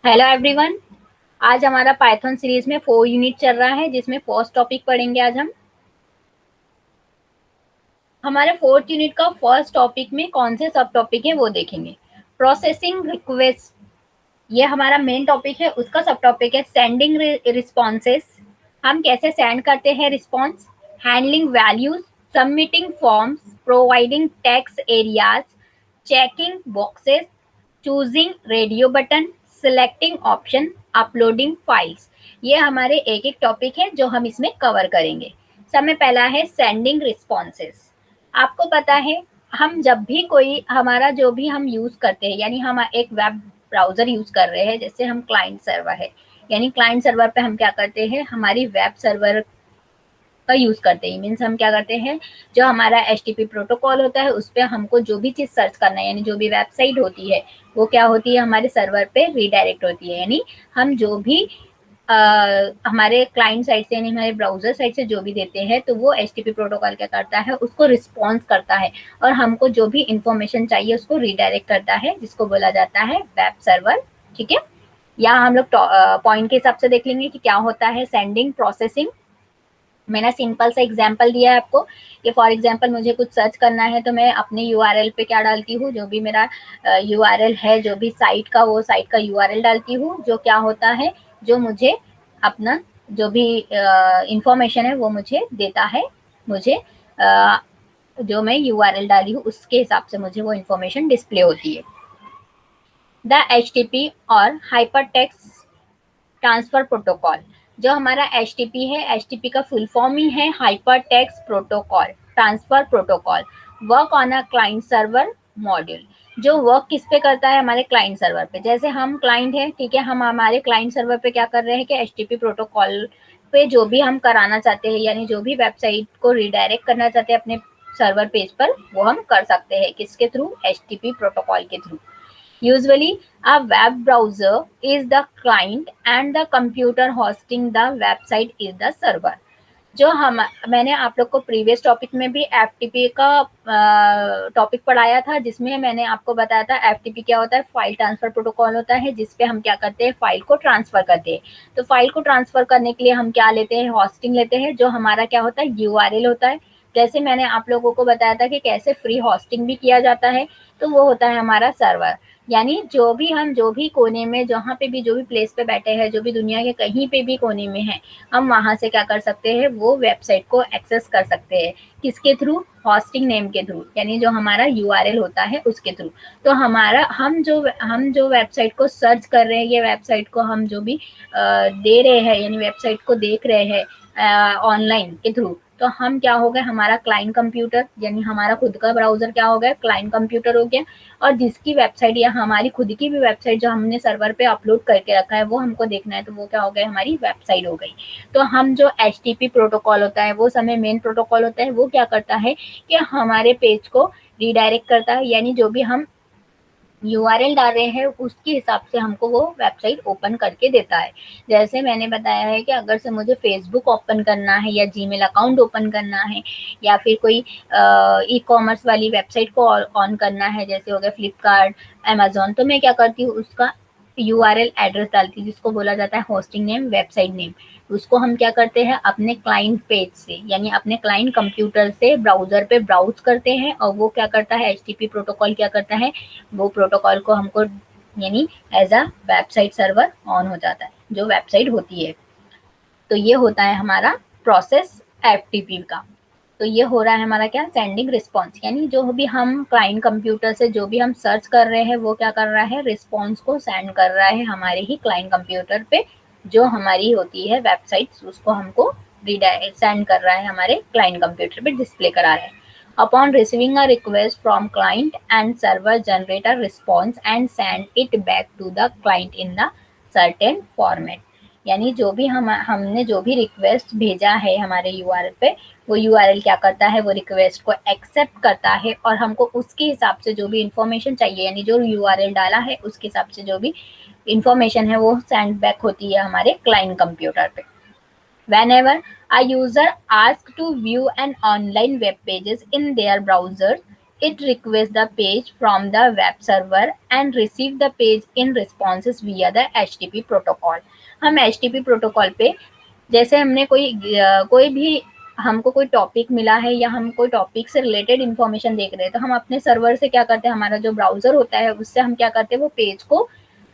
Hello everyone. आज हमारा Python series में 4 यूनिट चल रहा है, जिसमें फर्स्ट टॉपिक पढ़ेंगे। आज हम हमारे 4th यूनिट का फर्स्ट टॉपिक में कौन से सब टॉपिक है वो देखेंगे। प्रोसेसिंग रिक्वेस्ट, ये हमारा मेन टॉपिक है। उसका सब टॉपिक है सेंडिंग रिस्पॉन्सेस, हम कैसे सेंड करते हैं response. Handling values, submitting forms, providing text areas, checking boxes, choosing radio button, selecting option, uploading files. ये हमारे एक एक टॉपिक है जो हम इसमें कवर करेंगे। सबसे पहला है सेंडिंग रिस्पॉन्सेस। आपको पता है, हम जब भी कोई हमारा जो भी हम यूज करते हैं, यानी हम एक वेब ब्राउजर यूज कर रहे हैं, जैसे हम क्लाइंट सर्वर है, यानी क्लाइंट सर्वर पे हम क्या करते हैं, हमारी वेब सर्वर का यूज करते हैं। मीन्स हम क्या करते हैं, जो हमारा HTTP प्रोटोकॉल होता है उस पर हमको जो भी चीज सर्च करना है, यानी जो भी वेबसाइट होती है वो क्या होती है, हमारे सर्वर पे रीडायरेक्ट होती है। यानी हम जो भी हमारे क्लाइंट साइड से, यानी हमारे ब्राउजर साइड से जो भी देते हैं, तो वो HTTP प्रोटोकॉल क्या करता है, उसको रिस्पॉन्स करता है और हमको जो भी इंफॉर्मेशन चाहिए उसको रीडायरेक्ट करता है, जिसको बोला जाता है वेब सर्वर। ठीक है, यहाँ हम लोग पॉइंट के हिसाब से देख लेंगे कि क्या होता है सेंडिंग प्रोसेसिंग। मैंने सिंपल सा एग्जांपल दिया है आपको कि फॉर एग्जांपल मुझे कुछ सर्च करना है, तो मैं अपने यूआरएल पे क्या डालती हूँ, जो भी मेरा यूआरएल है, जो भी साइट का, वो साइट का यूआरएल डालती हूँ, जो क्या होता है, जो मुझे अपना जो भी इंफॉर्मेशन है वो मुझे देता है। मुझे जो मैं यूआरएल डाली हूँ उसके हिसाब से मुझे वो इंफॉर्मेशन डिस्प्ले होती है। द HTTP और हाइपरटेक्स्ट ट्रांसफर प्रोटोकॉल, जो हमारा HTTP है, HTTP का फुल फॉर्म ही है hyper text protocol transfer protocol, work on a client server module. जो वर्क किस पे करता है, हमारे क्लाइंट सर्वर पे। जैसे हम क्लाइंट है, ठीक है, हम हमारे क्लाइंट सर्वर पे क्या कर रहे हैं कि HTTP प्रोटोकॉल पे जो भी हम कराना चाहते हैं, यानी जो भी वेबसाइट को रिडायरेक्ट करना चाहते हैं अपने सर्वर पेज पर, वो हम कर सकते हैं किसके थ्रू, HTTP प्रोटोकॉल के through. Usually, a web browser is the client and the computer hosting the website is the server. जो हम मैंने आप लोग को प्रीवियस टॉपिक में भी FTP का टॉपिक पढ़ाया था, जिसमें मैंने आपको बताया था FTP क्या होता है, फाइल ट्रांसफर प्रोटोकॉल होता है, जिसपे हम क्या करते हैं, फाइल को ट्रांसफर करते हैं। तो फाइल को ट्रांसफर करने के लिए हम क्या लेते हैं, होस्टिंग लेते हैं, जो हमारा क्या होता है, यूआरएल होता है। जैसे मैंने आप लोगों को बताया था कि कैसे फ्री होस्टिंग भी किया जाता है, तो वो होता है हमारा सर्वर। यानी जो भी हम जो भी कोने में, जहाँ पे भी जो भी प्लेस पे बैठे हैं, जो भी दुनिया के कहीं पे भी कोने में है, हम वहां से क्या कर सकते हैं, वो वेबसाइट को एक्सेस कर सकते हैं। किसके थ्रू, होस्टिंग नेम के थ्रू, यानी जो हमारा यूआरएल होता है उसके थ्रू। तो हमारा हम जो वेबसाइट को सर्च कर रहे हैं, ये वेबसाइट को हम जो भी दे रहे हैं, यानी वेबसाइट को देख रहे हैं ऑनलाइन के थ्रू, तो हम क्या हो गए, हमारा क्लाइंट कंप्यूटर, यानी हमारा खुद का ब्राउजर क्या हो गया, क्लाइंट कंप्यूटर हो गया। और जिसकी वेबसाइट या हमारी खुद की भी वेबसाइट जो हमने सर्वर पे अपलोड करके रखा है वो हमको देखना है, तो वो क्या हो गया, हमारी वेबसाइट हो गई। तो हम जो HTTP प्रोटोकॉल होता है, वो समय मेन प्रोटोकॉल होता है, वो क्या करता है कि हमारे पेज को रिडायरेक्ट करता है, यानी जो भी हम यूआरएल डाल रहे हैं उसके हिसाब से हमको वो वेबसाइट ओपन करके देता है। जैसे मैंने बताया है कि अगर से मुझे फेसबुक ओपन करना है या जीमेल अकाउंट ओपन करना है, या फिर कोई ई कॉमर्स वाली वेबसाइट को ऑन करना है, जैसे हो गया फ्लिपकार्ट, अमेजोन, तो मैं क्या करती हूँ, उसका यूआरएल एड्रेस डालती हूँ, जिसको बोला जाता है होस्टिंग नेम, वेबसाइट नेम। उसको हम क्या करते हैं, अपने क्लाइंट पेज से, यानी अपने क्लाइंट कंप्यूटर से ब्राउजर पे ब्राउज करते हैं, और वो क्या करता है, HTTP प्रोटोकॉल क्या करता है, वो प्रोटोकॉल को हमको, यानी as a website server on हो जाता है, जो वेबसाइट होती है। तो ये होता है हमारा प्रोसेस FTP का। तो ये हो रहा है हमारा क्या, सेंडिंग रिस्पॉन्स, यानी जो भी हम क्लाइंट कंप्यूटर से जो भी हम सर्च कर रहे हैं, वो क्या कर रहा है, रिस्पॉन्स को सेंड कर रहा है हमारे ही क्लाइंट कंप्यूटर पे, जो हमारी होती है वेबसाइट, उसको हमको सेंड कर रहा है हमारे क्लाइंट कंप्यूटर पे, डिस्प्ले करा रहा है। Upon receiving a request from client and server generate a response and send it back to the client in the certain format। यानी जो भी हमने जो भी रिक्वेस्ट भेजा है हमारे यूआरएल पे, वो यूआरएल क्या करता है, वो रिक्वेस्ट को एक्सेप्ट करता है, और हमको उसके हिसाब से जो भी इंफॉर्मेशन चाहिए, यानी जो यूआरएल डाला है उसके हिसाब से जो भी इंफॉर्मेशन है वो सेंड बैक होती है हमारे क्लाइंट कंप्यूटर पे। Whenever a user asks to view an online web pages in their browser, it requests the page from the web server and receive the page in responses via the HTTP protocol। हम HTTP protocol पे जैसे हमने कोई भी हमको कोई topic मिला है या हम कोई टॉपिक से रिलेटेड इन्फॉर्मेशन देख रहे हैं, तो हम अपने सर्वर से क्या करते हैं, हमारा जो ब्राउजर होता है उससे हम क्या करते हैं, वो पेज को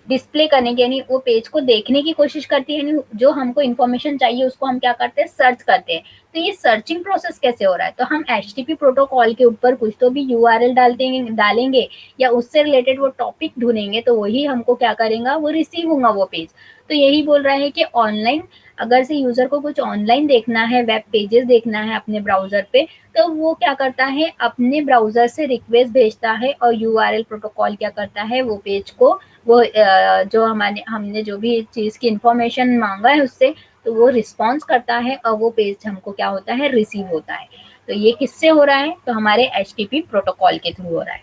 डिस्प्ले करने की यानी वो पेज को देखने की कोशिश करती है, यानी जो हमको इन्फॉर्मेशन चाहिए उसको हम क्या करते हैं, सर्च करते हैं। तो ये सर्चिंग प्रोसेस कैसे हो रहा है, तो हम HTTP प्रोटोकॉल के ऊपर कुछ तो भी URL डालेंगे या उससे रिलेटेड वो टॉपिक ढूंढेंगे, तो वही हमको क्या करेगा, वो रिसीव होगा वो पेज। तो यही बोल रहा है कि ऑनलाइन अगर से यूजर को कुछ ऑनलाइन देखना है, वेब पेजेस देखना है अपने ब्राउजर पे, तो वो क्या करता है, अपने ब्राउजर से रिक्वेस्ट भेजता है और URL प्रोटोकॉल क्या करता है, वो पेज को वो जो हमने जो भी चीज़ की इंफॉर्मेशन मांगा है उससे, तो वो रिस्पॉन्स करता है और वो पेज हमको क्या होता है, रिसीव होता है। तो ये किससे हो रहा है, तो हमारे HTTP प्रोटोकॉल के थ्रू हो रहा है।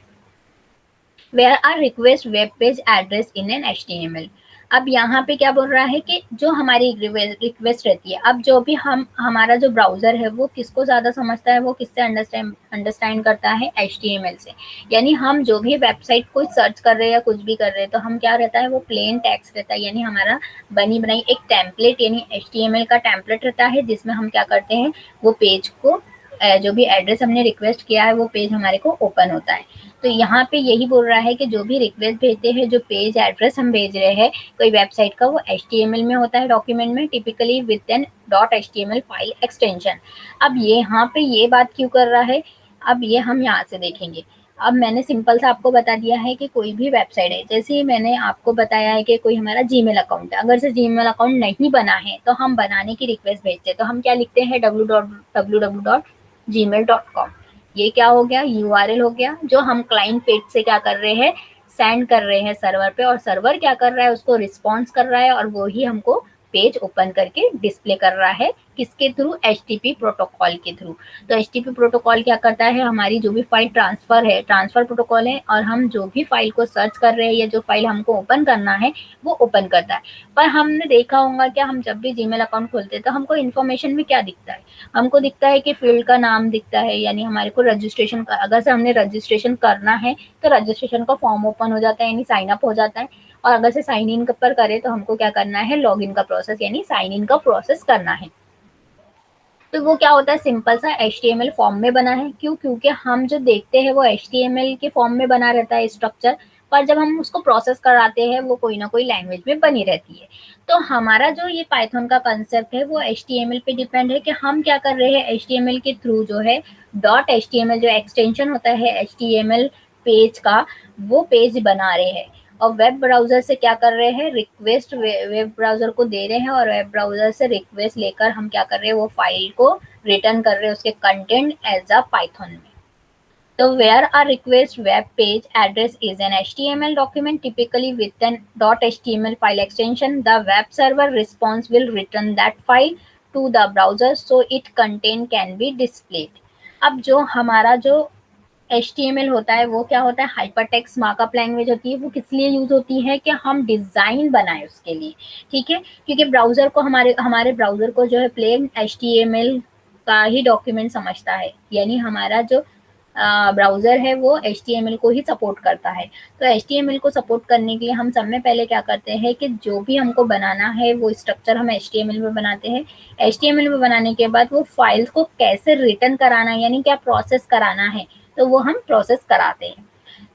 Where are request web page address in an HTML। अब यहाँ पे क्या बोल रहा है कि जो हमारी रिक्वेस्ट रहती है, अब जो भी हमारा जो ब्राउजर है वो किसको ज़्यादा समझता है, वो किससे अंडरस्टैंड करता है, HTML से। यानी हम जो भी वेबसाइट को सर्च कर रहे हैं या कुछ भी कर रहे हैं, तो हम क्या रहता है, वो प्लेन टेक्स्ट रहता है, यानी हमारा बनी बनाई एक टेम्पलेट यानी HTML का टेम्पलेट रहता है, जिसमें हम क्या करते हैं, वो पेज को जो भी एड्रेस हमने रिक्वेस्ट किया है वो पेज हमारे को ओपन होता है। तो यहाँ पे यही बोल रहा है कि जो भी रिक्वेस्ट भेजते हैं, जो पेज एड्रेस हम भेज रहे हैं कोई वेबसाइट का, वो HTML में होता है डॉक्यूमेंट में, typically with an .html file extension. अब ये यहाँ पे ये बात क्यों कर रहा है, अब ये हम यहाँ से देखेंगे। अब मैंने सिंपल सा आपको बता दिया है कि कोई भी वेबसाइट है, जैसे ही मैंने आपको बताया है कि कोई हमारा जीमेल अकाउंट है, अगर से जीमेल अकाउंट नहीं बना है तो हम बनाने की रिक्वेस्ट भेजते हैं, तो हम क्या लिखते हैं, www.gmail.com। ये क्या हो गया, URL हो गया, जो हम क्लाइंट पेज से क्या कर रहे हैं, सेंड कर रहे हैं सर्वर पे, और सर्वर क्या कर रहा है, उसको रिस्पॉन्स कर रहा है और वो ही हमको पेज ओपन करके डिस्प्ले कर रहा है, किसके थ्रू, HTTP प्रोटोकॉल के थ्रू। तो HTTP प्रोटोकॉल क्या करता है, हमारी जो भी फाइल ट्रांसफर प्रोटोकॉल है, और हम जो भी फाइल को सर्च कर रहे हैं या जो फाइल हमको ओपन करना है वो ओपन करता है। पर हमने देखा होगा क्या, हम जब भी जीमेल अकाउंट खोलते हैं तो हमको इन्फॉर्मेशन में क्या दिखता है, हमको दिखता है कि फील्ड का नाम दिखता है, यानी हमारे को रजिस्ट्रेशन का, अगर से हमने रजिस्ट्रेशन करना है तो रजिस्ट्रेशन का फॉर्म ओपन हो जाता है, यानी साइन अप हो जाता है। और अगर से साइन इन पर करे तो हमको क्या करना है, लॉग इन का प्रोसेस यानी साइन इन का प्रोसेस करना है। तो वो क्या होता है, सिंपल सा HTML फॉर्म में बना है। क्यों, क्योंकि हम जो देखते हैं वो HTML के फॉर्म में बना रहता है स्ट्रक्चर, पर जब हम उसको प्रोसेस कराते हैं वो कोई ना कोई लैंग्वेज में बनी रहती है। तो हमारा जो ये पाइथन का कंसेप्ट है वो HTML पे डिपेंड है कि हम क्या कर रहे हैं, HTML के थ्रू जो है .html जो एक्सटेंशन होता है HTML पेज का, वो पेज बना रहे हैं। और वेब ब्राउजर से क्या कर रहे हैं, रिक्वेस्ट वेब ब्राउजर को दे रहे हैं, और वेब ब्राउजर से रिक्वेस्ट लेकर हम क्या कर रहे हैं, वो फाइल को रिटर्न कर रहे हैं उसके कंटेंट एज अ पाइथन में। तो where a request web page address is an HTML document, typically with an .html file extension, the web server response will return that file to the browser so it content can be displayed। अब जो हमारा जो HTML होता है वो क्या होता है, हाइपरटेक्स्ट मार्कअप लैंग्वेज होती है। वो किस लिए यूज होती है, कि हम डिजाइन बनाए उसके लिए, ठीक है। क्योंकि ब्राउजर को हमारे ब्राउजर को जो है प्लेन HTML का ही डॉक्यूमेंट समझता है, यानी हमारा जो ब्राउजर है वो HTML को ही सपोर्ट करता है। तो HTML को सपोर्ट करने के लिए हम सब में पहले क्या करते हैं कि जो भी हमको बनाना है वो स्ट्रक्चर हम HTML में बनाते हैं। HTML में बनाने के बाद वो फाइल्स को कैसे रिटर्न कराना है, यानी क्या प्रोसेस कराना है, तो वो हम प्रोसेस कराते हैं।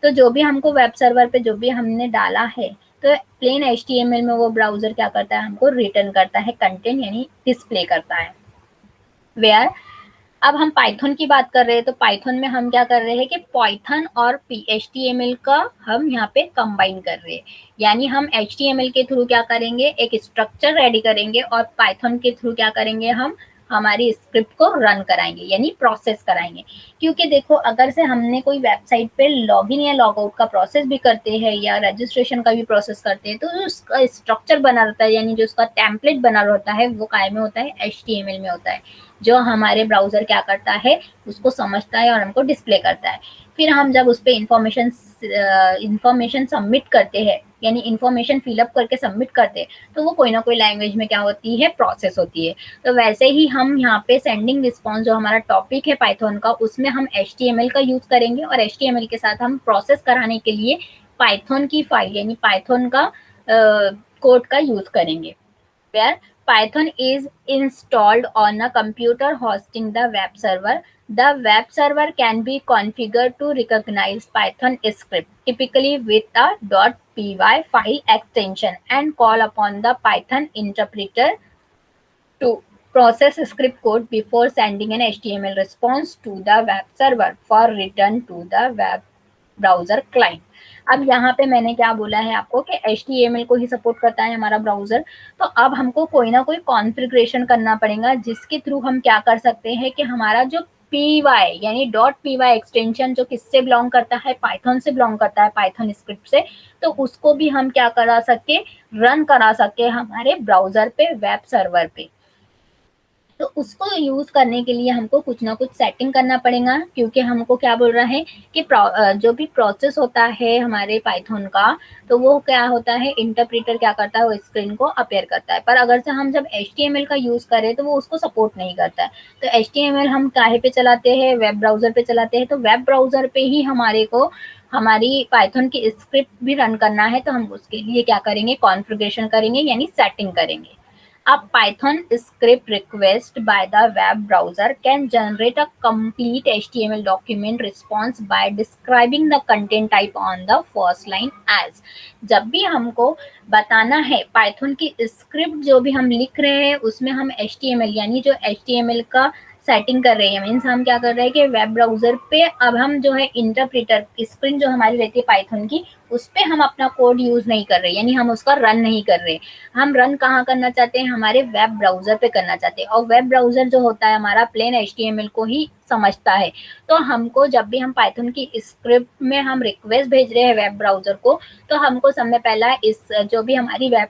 तो जो भी हमको वेब सर्वर पे जो भी हमने डाला है, तो प्लेन HTML में वो ब्राउजर क्या करता है, हमको रिटर्न करता है कंटेंट, यानी डिस्प्ले करता है। वेयर अब हम पाइथन की बात कर रहे हैं, तो पाइथन में हम क्या कर रहे हैं कि पाइथन और HTML का हम यहाँ पे कंबाइन कर रहे हैं, यानी हम HTML के थ्रू क्या करेंगे, एक स्ट्रक्चर रेडी करेंगे, और पाइथन के थ्रू क्या करेंगे, हम हमारी स्क्रिप्ट को रन कराएंगे यानी प्रोसेस कराएंगे। क्योंकि देखो, अगर से हमने कोई वेबसाइट पे लॉगिन या लॉग आउट का प्रोसेस भी करते हैं या रजिस्ट्रेशन का भी प्रोसेस करते हैं, तो उसका स्ट्रक्चर बना रहता है, यानी जो उसका टेम्पलेट बना रहता है वो काय में होता है, HTML में होता है। जो हमारे ब्राउज़र क्या करता है, उसको समझता है और हमको डिस्प्ले करता है। फिर हम जब उस पे इंफॉर्मेशन सबमिट करते हैं, यानी इंफॉर्मेशन फिलअप करके सबमिट करते हैं, तो वो कोई ना कोई लैंग्वेज में क्या होती है, प्रोसेस होती है। तो वैसे ही हम यहाँ पे सेंडिंग रिस्पॉन्स जो हमारा टॉपिक है पाइथन का, उसमें हम HTML का यूज करेंगे और HTML के साथ हम प्रोसेस कराने के लिए पाइथन की फाइल यानी पाइथन का कोड का यूज करेंगे। where Python is installed on a computer hosting the web server. The web server can be configured to recognize Python script, typically with a .py file extension, and call upon the Python interpreter to process script code before sending an HTML response to the web server for return to the web browser client. अब यहाँ पे मैंने क्या बोला है आपको कि HTML को ही सपोर्ट करता है हमारा ब्राउजर, तो अब हमको कोई ना कोई कॉन्फ़िगरेशन करना पड़ेगा जिसके थ्रू हम क्या कर सकते हैं कि हमारा जो py यानी .py एक्सटेंशन जो किससे बिलोंग करता है, पाइथन से बिलोंग करता है, पाइथन स्क्रिप्ट से, तो उसको भी हम क्या करा सके, रन करा सके हमारे ब्राउजर पे, वेब सर्वर पे। तो उसको यूज करने के लिए हमको कुछ ना कुछ सेटिंग करना पड़ेगा, क्योंकि हमको क्या बोल रहा है कि जो भी प्रोसेस होता है हमारे पाइथन का, तो वो क्या होता है, इंटरप्रेटर क्या करता है, वो स्क्रीन को अपेयर करता है। पर अगर से हम जब HTML का यूज करें तो वो उसको सपोर्ट नहीं करता है। तो HTML हम काहे पे चलाते हैं, वेब ब्राउजर पे चलाते हैं, तो वेब ब्राउजर पे ही हमारे को हमारी पाइथन की स्क्रिप्ट भी रन करना है। तो हम उसके लिए क्या करेंगे, कॉन्फ़िगरेशन करेंगे यानी सेटिंग करेंगे। A Python script request by the web browser can generate a complete HTML document response by describing the content type on the first line as। जब भी हमको बताना है Python की स्क्रिप्ट जो भी हम लिख रहे हैं उसमें हम HTML यानी जो HTML का सेटिंग कर रहे हैं, मीन्स हम क्या कर रहे हैं कि वेब ब्राउजर पे अब हम जो है इंटरप्रेटर स्क्रीन जो हमारी रहती है पाइथन की, उस पे हम अपना कोड यूज नहीं कर रहे, यानी हम उसका रन नहीं कर रहे। हम रन कहाँ करना चाहते हैं, हमारे वेब ब्राउजर पे करना चाहते हैं। और वेब ब्राउजर जो होता है हमारा प्लेन HTML को ही समझता है। तो हमको जब भी हम पाइथन की स्क्रिप्ट में हम रिक्वेस्ट भेज रहे हैं वेब ब्राउजर को, तो हमको सबसे पहला इस जो भी हमारी वेब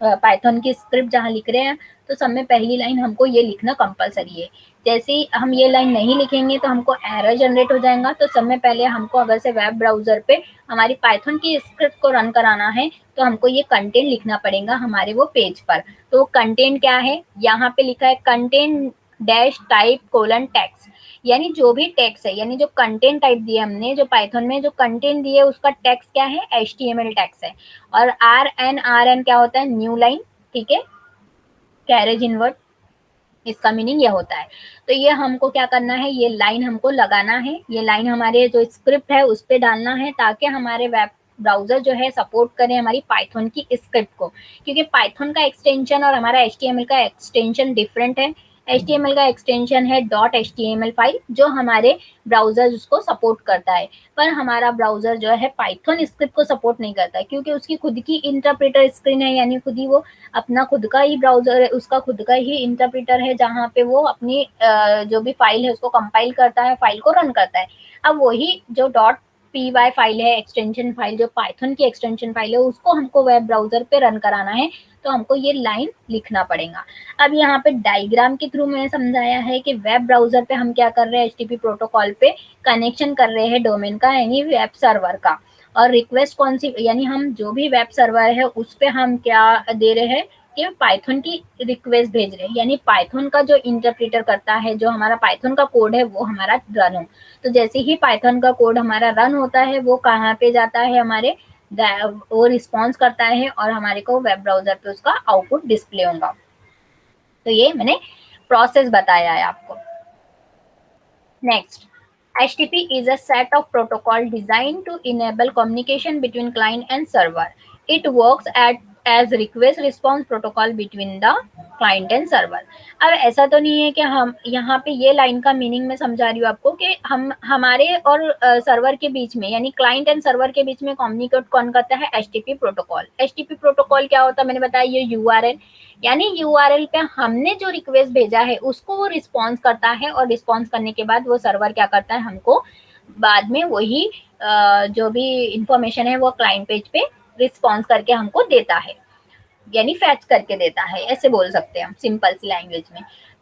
पाइथन की स्क्रिप्ट जहाँ लिख रहे हैं, तो सब में पहली लाइन हमको ये लिखना कंपलसरी है। जैसे ही हम ये लाइन नहीं लिखेंगे तो हमको एरर जनरेट हो जाएगा। तो सब में पहले हमको अगर से वेब ब्राउजर पे हमारी पाइथन की स्क्रिप्ट को रन कराना है, तो हमको ये कंटेंट लिखना पड़ेगा हमारे वो पेज पर। तो कंटेंट क्या है, यहाँ पे लिखा है content dash type colon text, यानी जो भी टेक्स्ट है, यानी जो कंटेंट टाइप दिए हमने, जो पाइथन में जो कंटेंट दिए उसका टेक्स्ट क्या है, HTML टेक्स्ट है। और RN क्या होता है, न्यू लाइन, ठीक है, कैरेज इनवर्ट, इसका मीनिंग ये होता है। तो ये हमको क्या करना है, ये लाइन हमको लगाना है, ये लाइन हमारे जो स्क्रिप्ट है उस पे डालना है, ताकि हमारे वेब ब्राउजर जो है सपोर्ट करें हमारी पाइथन की स्क्रिप्ट को। क्योंकि पाइथन का एक्सटेंशन और हमारा HTML का एक्सटेंशन डिफरेंट है। HTML का एक्सटेंशन है .html फाइल, जो हमारे ब्राउजर उसको सपोर्ट करता है। पर हमारा ब्राउजर जो है पाइथन स्क्रिप्ट को सपोर्ट नहीं करता है, क्योंकि उसकी खुद की इंटरप्रेटर स्क्रीन है, यानी खुद ही वो अपना खुद का ही ब्राउजर है, उसका खुद का ही इंटरप्रेटर है, जहाँ पे वो अपनी जो भी फाइल है उसको कंपाइल करता है, फाइल को रन करता है। अब वही जो .py फाइल है, एक्सटेंशन फाइल, जो पाइथन की एक्सटेंशन फाइल है, उसको हमको वेब ब्राउजर पे रन कराना है। तो हमको ये लाइन लिखना पड़ेगा। अब यहाँ पे डायग्राम के थ्रू मैंने समझाया है कि वेब ब्राउजर पे हम क्या कर रहे हैं, HTTP प्रोटोकॉल पे कनेक्शन कर रहे हैं डोमेन का, यानी वेब सर्वर का। और रिक्वेस्ट कौन सी, यानी हम जो भी वेब सर्वर है उस पे हम क्या दे रहे हैं कि पाइथन की रिक्वेस्ट भेज रहे हैं, यानी पाइथन का जो इंटरप्रेटर करता है, जो हमारा पाइथन का कोड है वो हमारा रन हो। तो जैसे ही पाइथन का कोड हमारा रन होता है, वो कहाँ पे जाता है, हमारे वो रिस्पॉन्स करता है और हमारे को वेब ब्राउजर पे उसका आउटपुट डिस्प्ले होगा। तो ये मैंने प्रोसेस बताया है आपको। Next, HTTP is a set of protocol designed to enable communication between client and server. It works as request response protocol between the client and server. अब ऐसा तो नहीं है कि हम यहाँ पे ये लाइन का मीनिंग मैं समझा रही हूँ आपको कि हम हमारे और सर्वर के बीच में, यानी क्लाइंट एंड सर्वर के बीच में कम्युनिकेट कौन करता है, HTTP प्रोटोकॉल। HTTP प्रोटोकॉल क्या होता है मैंने बताया, ये URL, यानी URL पे हमने जो रिक्वेस्ट भेजा है उसको वो रिस्पॉन्स करता है, और रिस्पॉन्स करने के बाद वो सर्वर क्या करता है, हमको बाद में वही जो भी इंफॉर्मेशन है वो क्लाइंट पेज पे रिस्पॉन्स करके हमको देता है, यानी फैच करके देता है, ऐसे बोल सकते हैं हम सिंपल सी लैंग्वेज में।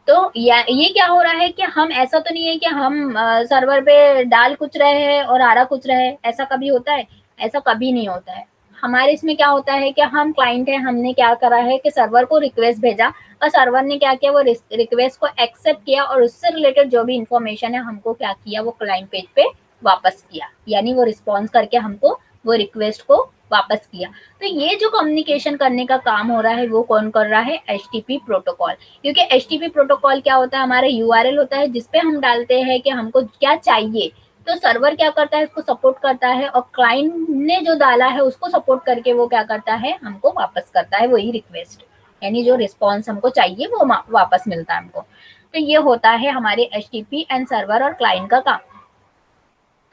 तो ये क्या हो रहा है कि हम, ऐसा तो नहीं है कि हम सर्वर पे डाल कुछ रहे हैं और आ रहा कुछ रहे, ऐसा कभी होता है? ऐसा कभी नहीं होता है। हमारे इसमें क्या होता है कि हम क्लाइंट है, हमने क्या करा है कि सर्वर को रिक्वेस्ट भेजा और सर्वर ने क्या किया, वो रिक्वेस्ट को एक्सेप्ट किया और उससे रिलेटेड जो भी इंफॉर्मेशन है हमको क्या किया, वो क्लाइंट पेज पे वापस किया, यानी वो रिस्पॉन्स करके हमको वो रिक्वेस्ट को वापस किया। तो ये जो कम्युनिकेशन करने का काम हो रहा है वो कौन कर रहा है? HTTP protocol. क्योंकि एचटीटीपी प्रोटोकॉल क्या होता है, हमारा यूआरएल होता है जिसपे हम डालते हैं कि हमको क्या चाहिए, तो सर्वर क्या करता है, उसको सपोर्ट करता है और क्लाइंट ने जो डाला है उसको सपोर्ट करके वो क्या करता है, हमको वापस करता है वही रिक्वेस्ट, यानी जो रिस्पॉन्स हमको चाहिए वो वापस मिलता है हमको। तो ये होता है हमारे एचटीटीपी एंड सर्वर और क्लाइंट का काम।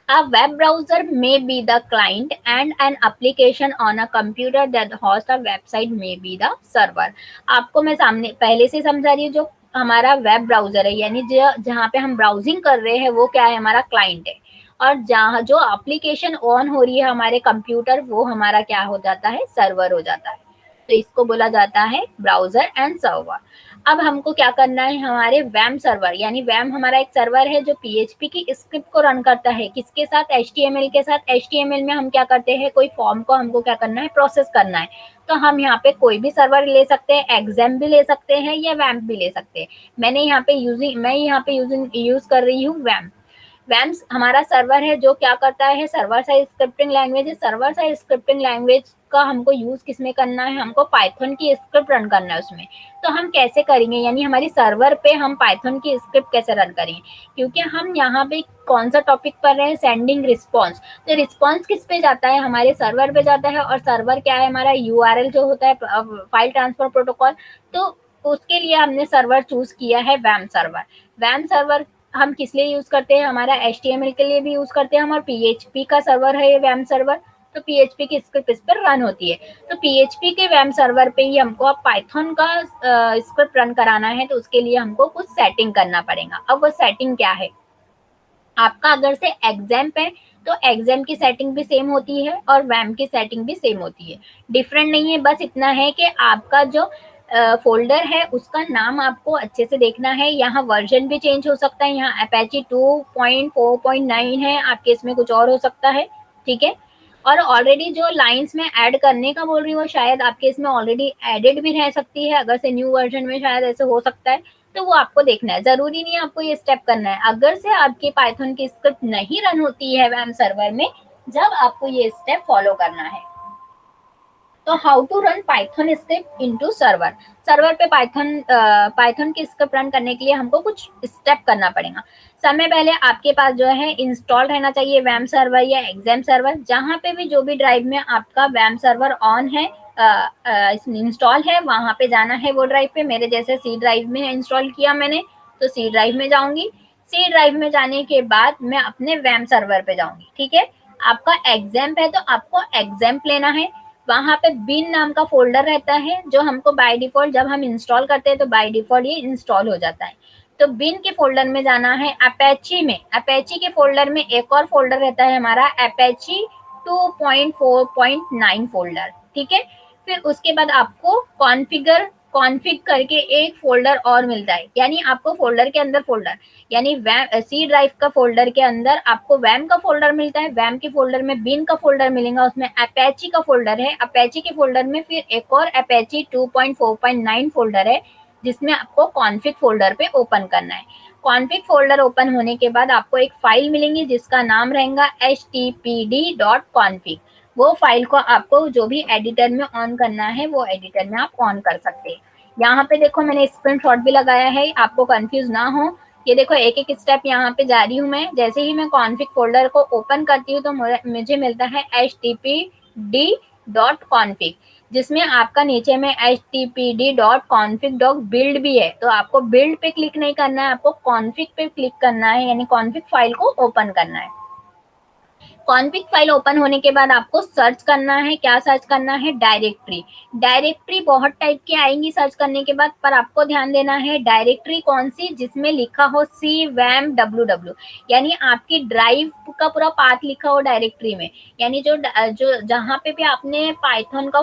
A web browser may be the client and an application on a computer that hosts a website may be the server। आपको मैं सामने पहले से समझा रही हूँ, जो हमारा वेब ब्राउजर है यानी जहाँ पे हम ब्राउजिंग कर रहे हैं वो क्या है, हमारा क्लाइंट है, और जहाँ जो एप्लीकेशन ऑन हो रही है हमारे कंप्यूटर वो हमारा क्या हो जाता है, सर्वर हो जाता है। तो इसको बोला जाता है ब्राउजर एंड सर्वर। अब हमको क्या करना है, हमारे वैम सर्वर, यानी वैम हमारा एक सर्वर है जो पीएचपी की स्क्रिप्ट को रन करता है, किसके साथ, एचटीएमएल के साथ। एचटीएमएल में हम क्या करते हैं, कोई फॉर्म को हमको क्या करना है, प्रोसेस करना है। तो हम यहाँ पे कोई भी सर्वर ले सकते हैं, एग्जाम भी ले सकते हैं या वैम्प भी ले सकते हैं। मैं यहाँ पे यूज कर रही हूँ वैम्प। वैम्स हमारा सर्वर है जो क्या करता है, सर्वर साइड स्क्रिप्टिंग लैंग्वेज है। सर्वर साइड स्क्रिप्टिंग लैंग्वेज का हमको यूज किसमें करना है, हमको पाइथन की स्क्रिप्ट रन करना है उसमें। तो हम कैसे करेंगे, यानी हमारी सर्वर पे हम पाइथन की स्क्रिप्ट कैसे रन करेंगे, क्योंकि हम यहाँ पे कौन सा टॉपिक पढ़ रहे हैं, सेंडिंग रिस्पॉन्स। तो रिस्पॉन्स किस पे जाता है, हमारे सर्वर पे जाता है, और सर्वर क्या है, हमारा यूआरएल जो होता है, फाइल ट्रांसफर प्रोटोकॉल। तो उसके लिए हमने सर्वर चूज किया है वैम सर्वर। वैम सर्वर हम किस लिए यूज करते हैं, हमारा एचटीएमएल के लिए भी यूज करते हैं हम, और पीएचपी का सर्वर है ये वैम सर्वर। तो पीएचपी की स्क्रिप्ट इस पर रन होती है। तो पीएचपी के वैम सर्वर पे ही हमको अब पाइथन का स्क्रिप्ट रन कराना है, तो उसके लिए हमको कुछ सेटिंग करना पड़ेगा। अब वो सेटिंग क्या है, आपका अगर से एग्जाम है तो एग्जाम की सेटिंग भी सेम होती है और वैम की सेटिंग भी सेम होती है। डिफरेंट नहीं है, बस इतना है कि आपका जो फोल्डर है उसका नाम आपको अच्छे से देखना है। यहाँ वर्जन भी चेंज हो सकता है, यहाँ अपेची 2.4.9 है, आपके इसमें कुछ और हो सकता है, ठीक है। और ऑलरेडी जो लाइंस में ऐड करने का बोल रही हूँ शायद आपके इसमें ऑलरेडी एडिड भी रह सकती है, अगर से न्यू वर्जन में शायद ऐसे हो सकता है। तो वो आपको देखना है, जरूरी नहीं है आपको ये स्टेप करना है। अगर से आपकी पाइथन की स्क्रिप्ट नहीं रन होती है वैम सर्वर में, जब आपको ये स्टेप फॉलो करना है। तो how to run Python script into server. Server पे पाइथन की स्क्रिप्ट रन करने के लिए हमको कुछ स्टेप करना पड़ेगा। समय पहले आपके पास जो है इंस्टॉल रहना चाहिए वैम सर्वर या एग्जाम सर्वर। जहाँ पे भी जो भी ड्राइव में आपका वैम सर्वर ऑन है, इंस्टॉल है, वहां पे जाना है वो ड्राइव पे। मेरे जैसे सी ड्राइव में इंस्टॉल किया मैंने, तो सी ड्राइव में जाऊंगी। सी ड्राइव में जाने के बाद मैं अपने वैम सर्वर पे जाऊंगी, ठीक है। आपका एग्जाम है तो आपको एग्जाम लेना है। वहां पे बिन नाम का फोल्डर रहता है जो हमको बाय डिफॉल्ट, जब हम इंस्टॉल करते हैं तो बाय डिफॉल्ट ये इंस्टॉल हो जाता है। तो बिन के फोल्डर में जाना है। अपेची में, अपेची के फोल्डर में एक और फोल्डर रहता है हमारा अपेची 2.4.9 फोल्डर, ठीक है। फिर उसके बाद आपको कॉन्फ़िग करके एक फोल्डर और मिलता है, यानी आपको फोल्डर के अंदर फोल्डर, यानी सी ड्राइव का फोल्डर के अंदर आपको वैम का फोल्डर मिलता है। वैम के फोल्डर में बिन का फोल्डर मिलेगा, उसमें अपेची का फोल्डर है। अपेची के फोल्डर में फिर एक और अपेची 2.4.9 फोल्डर है, जिसमें आपको कॉन्फ़िग फोल्डर पे ओपन करना है। कॉन्फ़िग फोल्डर ओपन होने के बाद आपको एक फाइल मिलेंगी जिसका नाम रहेगा htpd.config। वो फाइल को आपको जो भी एडिटर में ऑन करना है वो एडिटर में आप ऑन कर सकते हैं। यहाँ पे देखो मैंने स्क्रीनशॉट भी लगाया है, आपको कंफ्यूज ना हो। ये देखो एक एक स्टेप यहाँ पे जा रही हूँ मैं। जैसे ही मैं कॉन्फ़िग फोल्डर को ओपन करती हूँ तो मुझे मिलता है htpd.config, जिसमें आपका नीचे में htpd.config.build भी है। तो आपको बिल्ड पे क्लिक नहीं करना है, आपको कॉन्फ़िग पे क्लिक करना है, यानी कॉन्फ़िग फाइल को ओपन करना है। कॉन्फ़िग फाइल ओपन होने के बाद आपको सर्च करना है, क्या सर्च करना है, डायरेक्टरी। डायरेक्टरी बहुत टाइप की आएंगी सर्च करने के बाद, पर आपको ध्यान देना है डायरेक्टरी कौन सी, जिसमें लिखा हो cvamww, यानी आपकी ड्राइव का पूरा पाथ लिखा हो डायरेक्टरी में। यानी जो जो जहाँ पे भी आपने पाइथन का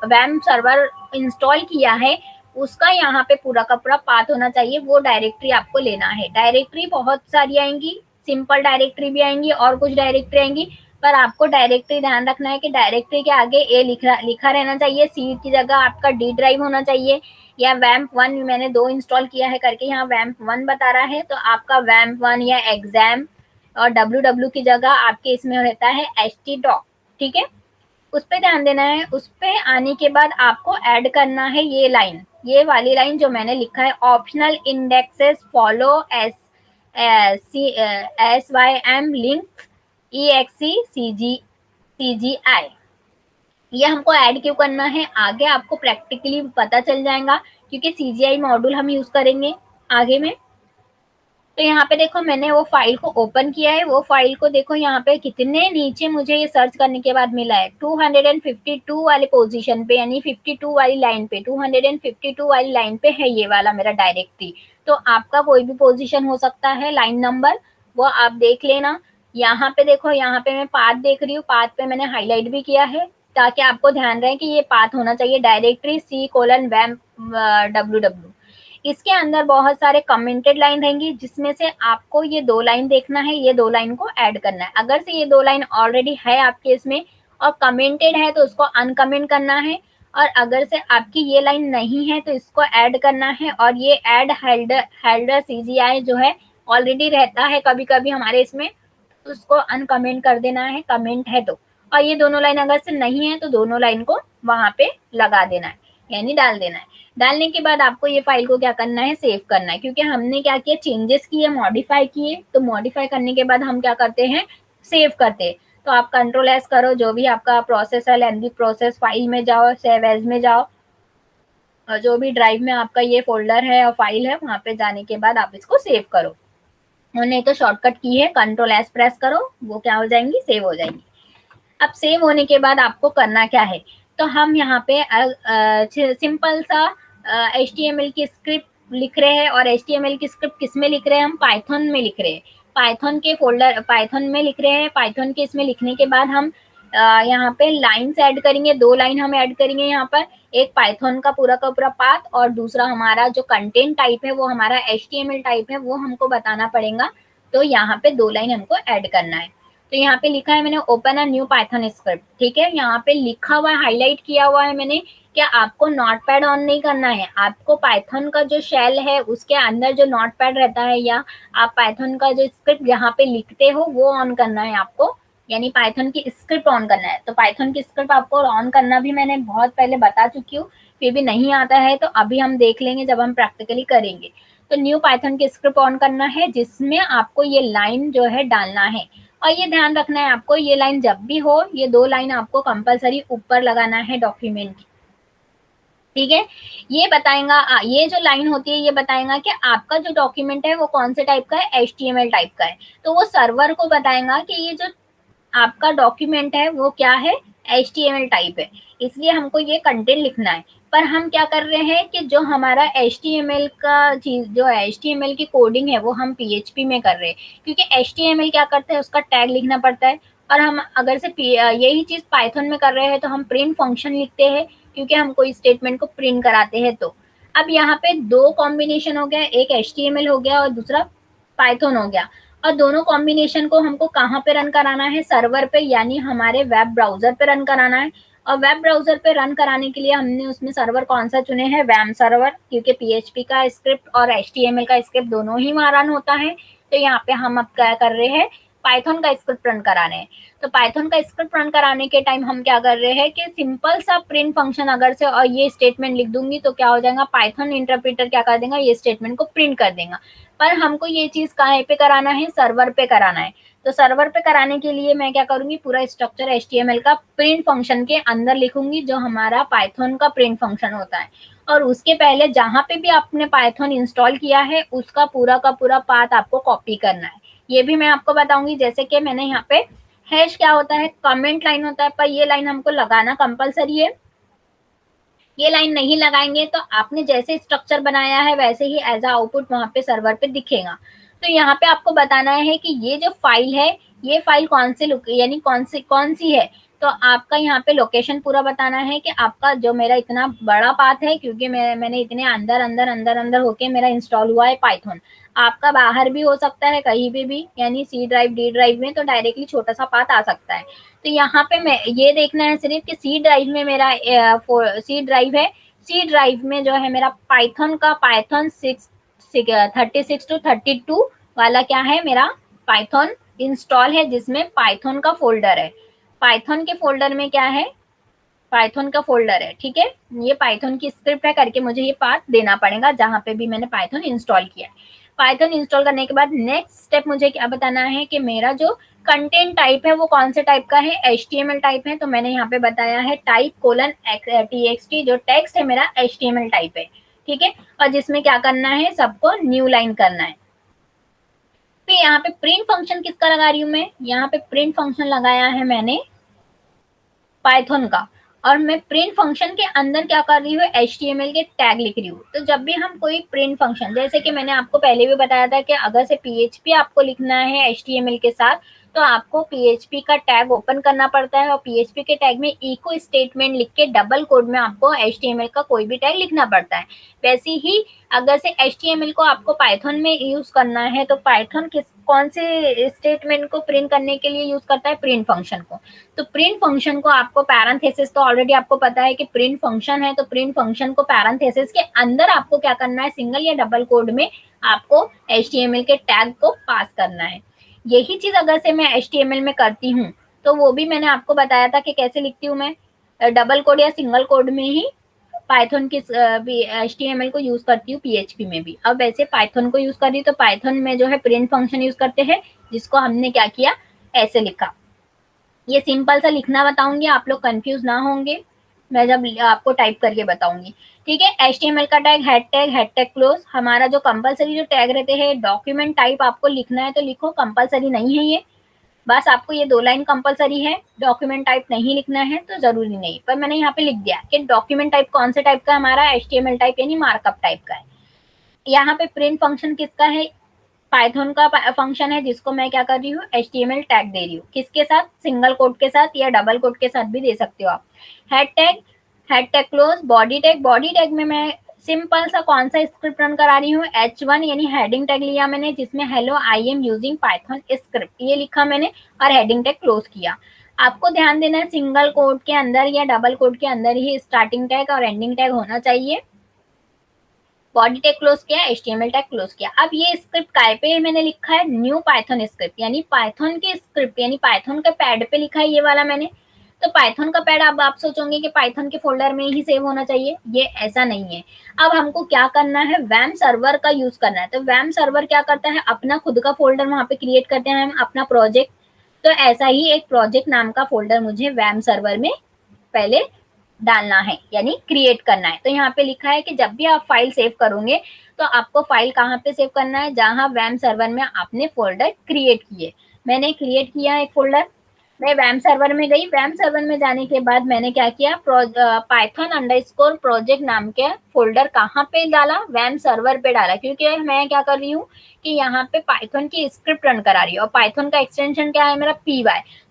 वैम सर्वर इंस्टॉल किया है उसका यहाँ पे पूरा का पूरा पाथ होना चाहिए, वो डायरेक्टरी आपको लेना है। डायरेक्टरी बहुत सारी आएंगी, सिंपल डायरेक्टरी भी आएंगी और कुछ डायरेक्टरी आएंगी, पर आपको डायरेक्टरी ध्यान रखना है कि डायरेक्टरी के आगे ए लिखा रहना चाहिए, सी की जगह आपका डी ड्राइव होना चाहिए, या वैम्प 1 मैंने 2 इंस्टॉल किया है करके यहाँ वैम्प 1 बता रहा है, तो आपका वैम्प 1 या एग्जाम और ww की जगह आपके इसमें रहता है htdoc, ठीक है। उस पे ध्यान देना है। उस पे आने के बाद आपको ऐड करना है ये लाइन, ये वाली लाइन जो मैंने लिखा है, optional indexes follow SYM link EXE CGI। ये हमको ऐड क्यों करना है, आगे आपको प्रैक्टिकली पता चल जाएगा, क्योंकि CGI मॉड्यूल हम यूज करेंगे आगे में। तो यहाँ पे देखो मैंने वो फाइल को ओपन किया है, वो फाइल को देखो यहाँ पे कितने नीचे मुझे ये सर्च करने के बाद मिला है, 252 वाले पोजीशन पे, यानी 52 वाली लाइन पे, 252 वाली लाइन पे है ये वाला मेरा डायरेक्टरी। तो आपका कोई भी पोजीशन हो सकता है, लाइन नंबर वो आप देख लेना। यहाँ पे देखो, यहाँ पे मैं पाथ देख रही हूँ, पाथ पे मैंने हाईलाइट भी किया है ताकि आपको ध्यान रहे कि ये पाथ होना चाहिए डायरेक्टरी C:\ww। इसके अंदर बहुत सारे कमेंटेड लाइन रहेंगी, जिसमें से आपको ये 2 लाइन देखना है, ये 2 लाइन को ऐड करना है। अगर से ये 2 लाइन ऑलरेडी है आपके इसमें और कमेंटेड है तो उसको अनकमेंट करना है, और अगर से आपकी ये लाइन नहीं है तो इसको ऐड करना है। और ये ऐड हेल्डर CGI जो है ऑलरेडी रहता है कभी कभी हमारे इसमें, तो उसको अनकमेंट कर देना है, कमेंट है तो। और ये दोनों लाइन अगर से नहीं है तो दोनों लाइन को वहां पे लगा देना है, यानी डाल देना है। डालने के बाद आपको ये फाइल को क्या करना है, सेव करना है, क्योंकि हमने क्या किया, चेंजेस किए, मॉडिफाई किए, तो मॉडिफाई करने के बाद हम क्या करते हैं, सेव करते हैं। तो आप Ctrl+S करो, जो भी आपका प्रोसेस है, लेंथी प्रोसेस, फाइल में जाओ, सेव एज में जाओ, और जो भी ड्राइव में आपका ये फोल्डर है और फाइल है वहां पे जाने के बाद आप इसको सेव करो। और नहीं तो शॉर्टकट की है, Ctrl+S प्रेस करो, वो क्या हो जाएंगी, सेव हो जाएंगी। अब सेव होने के बाद आपको करना क्या है, तो हम यहाँ पे सिंपल सा HTML की स्क्रिप्ट लिख रहे हैं। और HTML की स्क्रिप्ट किस में लिख रहे हैं, हम पाइथन में लिख रहे हैं, पाइथन के फोल्डर पाइथन में लिख रहे हैं। पाइथन के इसमें लिखने के बाद हम यहाँ पे लाइन्स ऐड करेंगे, 2 लाइन हम ऐड करेंगे यहाँ पर, एक पाइथन का पूरा पाथ, और दूसरा हमारा जो कंटेंट टाइप है वो हमारा HTML टाइप है, वो हमको बताना पड़ेगा। तो यहाँ पे 2 लाइन हमको ऐड करना है। तो यहाँ पे लिखा है मैंने, open a new Python script, ठीक है। यहाँ पे लिखा हुआ है, हाईलाइट किया हुआ है मैंने, क्या आपको नोटपैड ऑन नहीं करना है, आपको पाइथन का जो शेल है उसके अंदर जो नोटपैड रहता है, या आप पाइथन का जो स्क्रिप्ट यहाँ पे लिखते हो वो ऑन करना है आपको, यानी पाइथन की स्क्रिप्ट ऑन करना है। तो पाइथन की स्क्रिप्ट आपको ऑन करना भी मैंने बहुत पहले बता चुकी हूँ, फिर भी नहीं आता है तो अभी हम देख लेंगे जब हम प्रैक्टिकली करेंगे। तो न्यू पाइथन की स्क्रिप्ट ऑन करना है, जिसमें आपको ये लाइन जो है डालना है। और ये ध्यान रखना है आपको, ये लाइन जब भी हो, ये 2 लाइन आपको कंपलसरी ऊपर लगाना है डॉक्यूमेंट की, ठीक है। ये बताएगा, ये जो लाइन होती है ये बताएगा कि आपका जो डॉक्यूमेंट है वो कौन से टाइप का है, HTML टाइप का है। तो वो सर्वर को बताएगा कि ये जो आपका डॉक्यूमेंट है वो क्या है, HTML टाइप है, इसलिए हमको ये कंटेंट लिखना है। पर हम क्या कर रहे हैं कि जो हमारा HTML का चीज जो है, HTML की कोडिंग है वो हम PHP में कर रहे हैं, क्योंकि HTML क्या करते हैं, उसका टैग लिखना पड़ता है। और हम अगर से यही चीज पाइथन में कर रहे हैं तो हम प्रिंट फंक्शन लिखते हैं, क्योंकि हम कोई स्टेटमेंट को प्रिंट कराते हैं। तो अब यहाँ पे 2 कॉम्बिनेशन हो गया, एक HTML हो गया और दूसरा पाइथन हो गया। और दोनों कॉम्बिनेशन को हमको कहाँ पे रन कराना है, सर्वर पे, यानी हमारे वेब ब्राउजर पे रन कराना है। और वेब ब्राउजर पे रन कराने के लिए हमने उसमें सर्वर कौन सा चुने हैं, वैम सर्वर, क्योंकि PHP का स्क्रिप्ट और HTML का स्क्रिप्ट दोनों ही वहाँ रन होता है। तो यहाँ पे हम अब क्या कर रहे हैं, पाइथन का स्क्रिप्ट रन कराने हैं। तो पाइथन का स्क्रिप्ट रन कराने के टाइम हम क्या कर रहे हैं कि सिंपल सा प्रिंट फंक्शन अगर से और ये स्टेटमेंट लिख दूंगी तो क्या हो जाएगा, पाइथन इंटरप्रेटर क्या कर देगा, ये स्टेटमेंट को प्रिंट कर देगा। पर हमको ये चीज कहाँ पे कराना है, सर्वर पे कराना है। तो सर्वर पे कराने के लिए मैं क्या करूंगी, पूरा स्ट्रक्चर HTML का प्रिंट फंक्शन के अंदर लिखूंगी, जो हमारा पाइथन का प्रिंट फंक्शन होता है। और उसके पहले जहां पे भी आपने पाइथन इंस्टॉल किया है उसका पूरा का पूरा पाथ आपको कॉपी करना है। ये भी मैं आपको बताऊंगी, जैसे कि मैंने यहाँ पे हैश क्या होता है, कमेंट लाइन होता है, पर ये लाइन हमको लगाना कंपलसरी है। ये लाइन नहीं लगाएंगे तो आपने जैसे स्ट्रक्चर बनाया है वैसे ही एज अ आउटपुट वहां पे सर्वर पे दिखेगा। तो यहाँ पे आपको बताना है कि ये जो फाइल है, ये फाइल कौन से यानी कौन सी है। तो आपका यहाँ पे लोकेशन पूरा बताना है कि आपका जो मेरा इतना बड़ा पाथ है, क्योंकि मैंने इतने अंदर अंदर अंदर अंदर होके मेरा इंस्टॉल हुआ है पाइथन। आपका बाहर भी हो सकता है कहीं पे भी, यानी सी ड्राइव डी ड्राइव में तो डायरेक्टली छोटा सा पाथ आ सकता है। तो यहाँ पे मैं ये देखना है सिर्फ कि सी ड्राइव में मेरा सी ड्राइव है, सी ड्राइव में जो है मेरा पाइथन का पाइथन 36 to 32 वाला क्या है, मेरा पाइथन इंस्टॉल है, जिसमें पाइथन का फोल्डर है। पाइथन के फोल्डर में क्या है, पाइथन का फोल्डर है, ठीक है। ये पाइथन की स्क्रिप्ट है करके मुझे ये पाथ देना पड़ेगा जहां पे भी मैंने पाइथन इंस्टॉल किया है। पाइथन इंस्टॉल करने के बाद नेक्स्ट स्टेप मुझे क्या बताना है कि मेरा जो कंटेंट टाइप है वो कौन से टाइप का है, HTML टाइप है। तो मैंने यहाँ पे बताया है टाइप कोलन txt, जो टेक्स्ट है मेरा HTML टाइप है, ठीक है। और जिसमें क्या करना है, सबको न्यू लाइन करना है। फिर यहाँ पे प्रिंट फंक्शन किसका लगा रही हूँ मैं, यहाँ पे प्रिंट फंक्शन लगाया है मैंने पाइथन का। और मैं प्रिंट फंक्शन के अंदर क्या कर रही हूँ, HTML के टैग लिख रही हूँ। तो जब भी हम कोई प्रिंट फंक्शन, जैसे कि मैंने आपको पहले भी बताया था कि अगर से PHP आपको लिखना है HTML के साथ, तो आपको PHP का टैग ओपन करना पड़ता है और PHP के टैग में इको स्टेटमेंट लिख के डबल कोड में आपको HTML का कोई भी टैग लिखना पड़ता है। वैसे ही अगर से HTML को आपको पाइथन में यूज करना है, तो पाइथन कौन से स्टेटमेंट को प्रिंट करने के लिए यूज करता है, प्रिंट फंक्शन को। तो प्रिंट फंक्शन को आपको पैरेंथेसिस, तो ऑलरेडी आपको पता है कि प्रिंट फंक्शन है, तो प्रिंट फंक्शन को पैरेंथेसिस के अंदर आपको क्या करना है, सिंगल या डबल कोड में आपको HTML के टैग को पास करना है। यही चीज अगर से मैं HTML में करती हूँ, तो वो भी मैंने आपको बताया था कि कैसे लिखती हूँ मैं, डबल कोड या सिंगल कोड में ही पाइथन की HTML को यूज करती हूँ, PHP में भी। अब वैसे पाइथन को यूज कर रही हूँ, तो पाइथन में जो है प्रिंट फंक्शन यूज करते हैं, जिसको हमने क्या किया, ऐसे लिखा। ये सिंपल सा लिखना बताऊंगी, आप लोग कंफ्यूज ना होंगे, मैं जब आपको टाइप करके बताऊंगी, ठीक है। HTML का टैग हैड टैग क्लोज, हमारा जो कंपलसरी जो टैग रहते हैं, डॉक्यूमेंट टाइप आपको लिखना है तो लिखो, कंपलसरी नहीं है ये, बस आपको ये 2 लाइन कंपलसरी है, डॉक्यूमेंट टाइप नहीं लिखना है तो जरूरी नहीं। पर मैंने यहाँ पे लिख दिया कि डॉक्यूमेंट टाइप कौन से टाइप का है, हमारा HTML टाइप यानी मार्कअप टाइप का है। यहाँ पे प्रिंट फंक्शन किसका है, पाइथन का फंक्शन है, जिसको मैं क्या कर रही हूँ, HTML टैग दे रही हूँ। किसके साथ, सिंगल कोट के साथ या डबल कोट के साथ भी दे सकते हो आप। Head tag close, body tag में मैं सिंपल सा कौन सा स्क्रिप्ट रन करा रही हूँ, H1 यानी हेडिंग टैग लिया मैंने, जिसमें hello I am using Python script ये लिखा मैंने और हेडिंग टैग क्लोज किया। आपको ध्यान देना है सिंगल कोट के अंदर या डबल कोट के अंदर ही स्टार्टिंग टैग और एंडिंग टैग होना चाहिए। बॉडी टैग क्लोज किया, HTML टैग क्लोज किया। अब ये स्क्रिप्ट काय पे मैंने लिखा है, न्यू पाइथन स्क्रिप्ट, यानी पाइथन के स्क्रिप्ट यानी पाइथन के पैड पे लिखा है ये वाला मैंने। तो पाइथन का पैड, अब आप सोचोगे कि पाइथन के फोल्डर में ही सेव होना चाहिए, ये ऐसा नहीं है। अब हमको क्या करना है, वैम सर्वर का यूज करना है। तो वैम सर्वर क्या करता है, अपना खुद का फोल्डर वहां पे क्रिएट करते हैं हम, अपना प्रोजेक्ट। तो ऐसा ही एक प्रोजेक्ट नाम का फोल्डर मुझे वैम सर्वर में पहले डालना है, यानी क्रिएट करना है। तो यहाँ पे लिखा है कि जब भी आप फाइल सेव करोगे, तो आपको फाइल कहाँ पे सेव करना है, जहां वैम सर्वर में आपने फोल्डर क्रिएट किए। मैंने क्रिएट किया एक फोल्डर, मैं वैम सर्वर में गई। वैम सर्वर में जाने के बाद मैंने क्या किया, पाइथन अंडरस्कोर प्रोजेक्ट नाम के फोल्डर कहाँ पे डाला, वैम सर्वर पे डाला, क्योंकि मैं क्या कर रही हूँ कि यहाँ पे पाइथन की स्क्रिप्ट रन करा रही हूँ और पाइथन का एक्सटेंशन क्या है मेरा, py।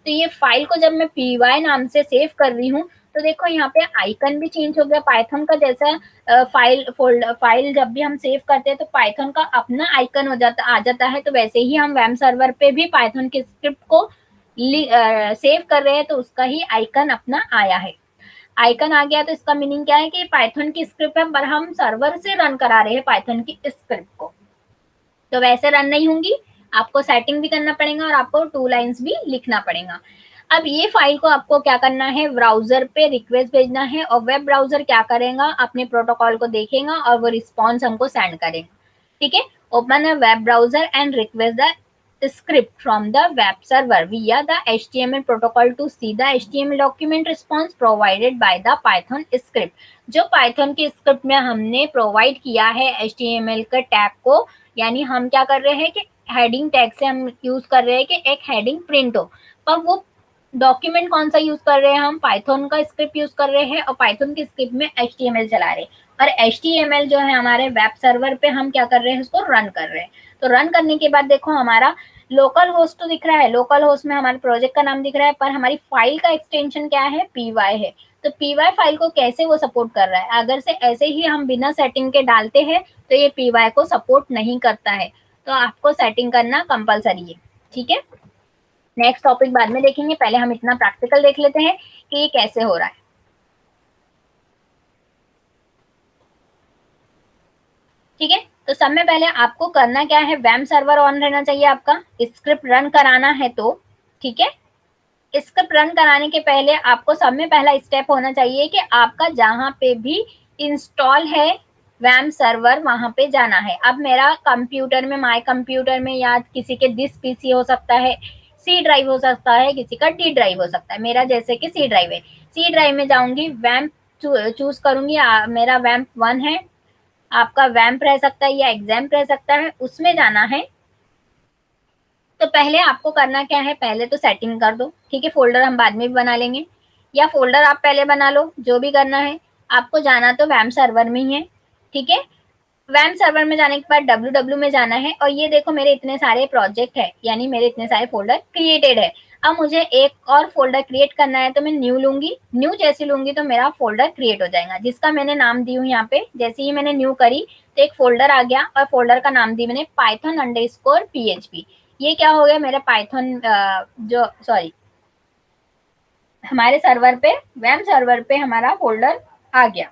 तो ये फाइल को जब मैं py नाम से सेव कर रही हूँ, तो देखो यहाँ पे आइकन भी चेंज हो गया पाइथन का, जैसा फाइल जब भी हम सेव करते हैं तो पाइथन का अपना आइकन आ जाता है। तो वैसे ही हम वैम सर्वर पे भी पाइथन की स्क्रिप्ट को सेव कर रहे हैं, तो उसका ही आइकन अपना आया है। आइकन आ गया तो इसका मीनिंग क्या है कि पाइथन की स्क्रिप्ट है, पर हम सर्वर से रन करा रहे हैं पाइथन की स्क्रिप्ट को। तो वैसे रन नहीं होंगी, आपको सेटिंग भी करना पड़ेगा और आपको 2 लाइन्स भी लिखना पड़ेगा। अब ये फाइल को आपको क्या करना है, ब्राउजर पे रिक्वेस्ट भेजना है और वेब ब्राउजर क्या करेगा, अपने प्रोटोकॉल को देखेगा और वो रिस्पॉन्स हमको सेंड करेगा, ठीक है। Open a web browser and request the script from the web server via the HTML protocol to see the HTML document response provided by the Python script। जो Python की स्क्रिप्ट में हमने provide किया है HTML के tag को, यानी हम क्या कर रहे हैं कि हेडिंग टैग से हम यूज कर रहे हैं कि एक हेडिंग प्रिंट हो, पर वो डॉक्यूमेंट कौन सा यूज कर रहे हैं, हम पाइथन का स्क्रिप्ट यूज कर रहे हैं और पाइथन की स्क्रिप्ट में HTML चला रहे हैं। और HTML जो है हमारे वेब सर्वर पे हम क्या कर रहे हैं, उसको रन कर रहे हैं। तो रन करने के बाद देखो हमारा लोकल होस्ट तो दिख रहा है, लोकल होस्ट में हमारे प्रोजेक्ट का नाम दिख रहा है, पर हमारी फाइल का एक्सटेंशन क्या है, py है। तो py फाइल को कैसे वो सपोर्ट कर रहा है, अगर से ऐसे ही हम बिना सेटिंग के डालते हैं तो ये py को सपोर्ट नहीं करता है, तो आपको सेटिंग करना कंपलसरी है, ठीक है। नेक्स्ट टॉपिक बाद में देखेंगे, पहले हम इतना प्रैक्टिकल देख लेते हैं कि ये कैसे हो रहा है, ठीक है। तो सब में पहले आपको करना क्या है, वैम सर्वर ऑन रहना चाहिए आपका, स्क्रिप्ट रन कराना है तो, ठीक है। स्क्रिप्ट रन कराने के पहले आपको सब में पहला स्टेप होना चाहिए कि आपका जहां पे भी इंस्टॉल है वैम सर्वर वहां पे जाना है। अब मेरा कंप्यूटर में, माय कंप्यूटर में, या किसी के दिस पीसी हो सकता है, सी ड्राइव हो सकता है, किसी का डी ड्राइव हो सकता है, मेरा जैसे कि सी ड्राइव है, सी ड्राइव में जाऊंगी, वैम्प चूज करूंगी, मेरा वैम्प 1 है, आपका वैम्प रह सकता है या एग्जाम्प रह सकता है, उसमें जाना है। तो पहले आपको करना क्या है, पहले तो सेटिंग कर दो, ठीक है, फोल्डर हम बाद में भी बना लेंगे, या फोल्डर आप पहले बना लो, जो भी करना है। आपको जाना तो वैम सर्वर में ही है, ठीक है। वैम सर्वर में जाने के बाद www में जाना है, और ये देखो मेरे इतने सारे प्रोजेक्ट है, यानी मेरे इतने सारे फोल्डर क्रिएटेड है। अब मुझे एक और फोल्डर क्रिएट करना है, तो मैं न्यू लूंगी, न्यू जैसे लूंगी तो मेरा फोल्डर क्रिएट हो जाएगा, जिसका मैंने नाम दी हूँ यहाँ पे। जैसे ही मैंने न्यू करी तो एक फोल्डर आ गया, और फोल्डर का नाम दी मैंने python_php। ये क्या हो गया, मेरा पाइथन जो सॉरी हमारे सर्वर पे, वेब सर्वर पे हमारा फोल्डर आ गया,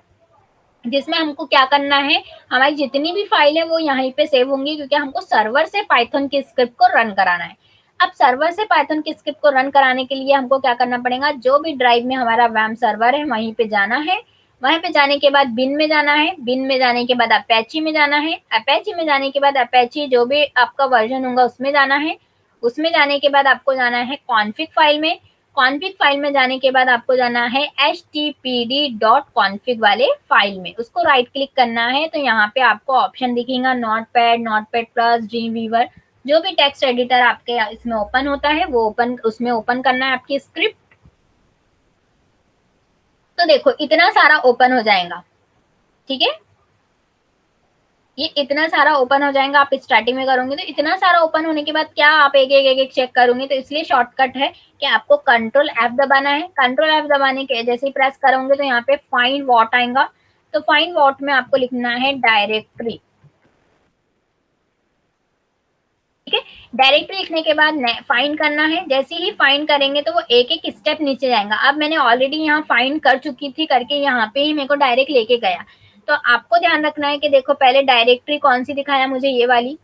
जिसमें हमको क्या करना है, हमारी जितनी भी फाइल है वो यहीं पे सेव होंगी, क्योंकि हमको सर्वर से पाइथन की स्क्रिप्ट को रन कराना है। अब सर्वर से पाइथन की स्क्रिप्ट को रन कराने के लिए हमको क्या करना पड़ेगा, जो भी ड्राइव में हमारा वैम सर्वर है वहीं पे जाना है, वहीं पे जाने के बाद बिन में जाना है, बिन में जाने के बाद अपैची में जाना है, अपैची में जाने के बाद अपैची जो भी आपका वर्जन होगा उसमें जाना है, उसमें जाने के बाद आपको जाना है कॉन्फिग फाइल में, कॉन्फिग फाइल में जाने के बाद आपको जाना है htpd.config वाले फाइल में, उसको राइट क्लिक करना है। तो यहाँ पे आपको ऑप्शन दिखेगा Notepad, Notepad plus, Dreamweaver, जो भी टेक्स्ट एडिटर आपके इसमें ओपन होता है वो ओपन, उसमें ओपन करना है आपकी स्क्रिप्ट। तो देखो इतना सारा ओपन हो जाएगा, ठीक है, ये इतना सारा ओपन हो जाएगा। आप स्टार्टिंग में करोगे तो इतना सारा ओपन होने के बाद क्या आप एक एक एक एक चेक करोगे, तो इसलिए शॉर्टकट है कि आपको कंट्रोल एफ दबाना है। कंट्रोल एफ दबाने के जैसे ही प्रेस करोगे तो यहाँ पे फाइंड वॉट आएगा, तो फाइंड वॉट में आपको लिखना है डायरेक्टरी, ठीक है। डायरेक्टरी लिखने के बाद फाइंड करना है, जैसे ही फाइंड करेंगे तो वो एक एक स्टेप नीचे जाएगा। अब मैंने ऑलरेडी यहाँ फाइंड कर चुकी थी करके, यहाँ पे ही मेरे को डायरेक्ट लेके गया। तो आपको ध्यान रखना है कि देखो पहले डायरेक्टरी कौन सी दिखाया मुझे, ये वाली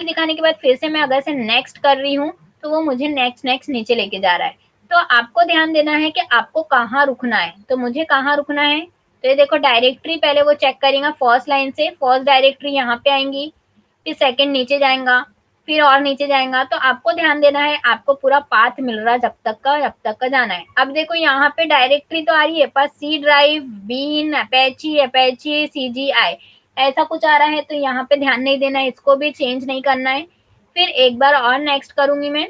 दिखाने के बाद फिर से मैं अगर से नेक्स्ट कर रही हूँ तो वो मुझे नेक्स्ट नेक्स्ट नीचे लेके जा रहा है। तो आपको ध्यान देना है कि आपको कहाँ रुकना है, तो मुझे कहाँ रुकना है, तो ये देखो डायरेक्टरी पहले वो चेक करेगा फर्स्ट लाइन से, फर्स्ट डायरेक्टरी यहाँ पे आएंगी, फिर सेकंड नीचे जाएगा, फिर और नीचे जाएगा। तो आपको ध्यान देना है, आपको पूरा पाथ मिल रहा है जब तक का जाना है। अब देखो यहाँ पे डायरेक्टरी तो आ रही है, पर C drive, bin, Apache, Apache, CGI ऐसा कुछ आ रहा है, तो यहाँ पे ध्यान नहीं देना है, इसको भी चेंज नहीं करना है। फिर एक बार और नेक्स्ट करूंगी मैं,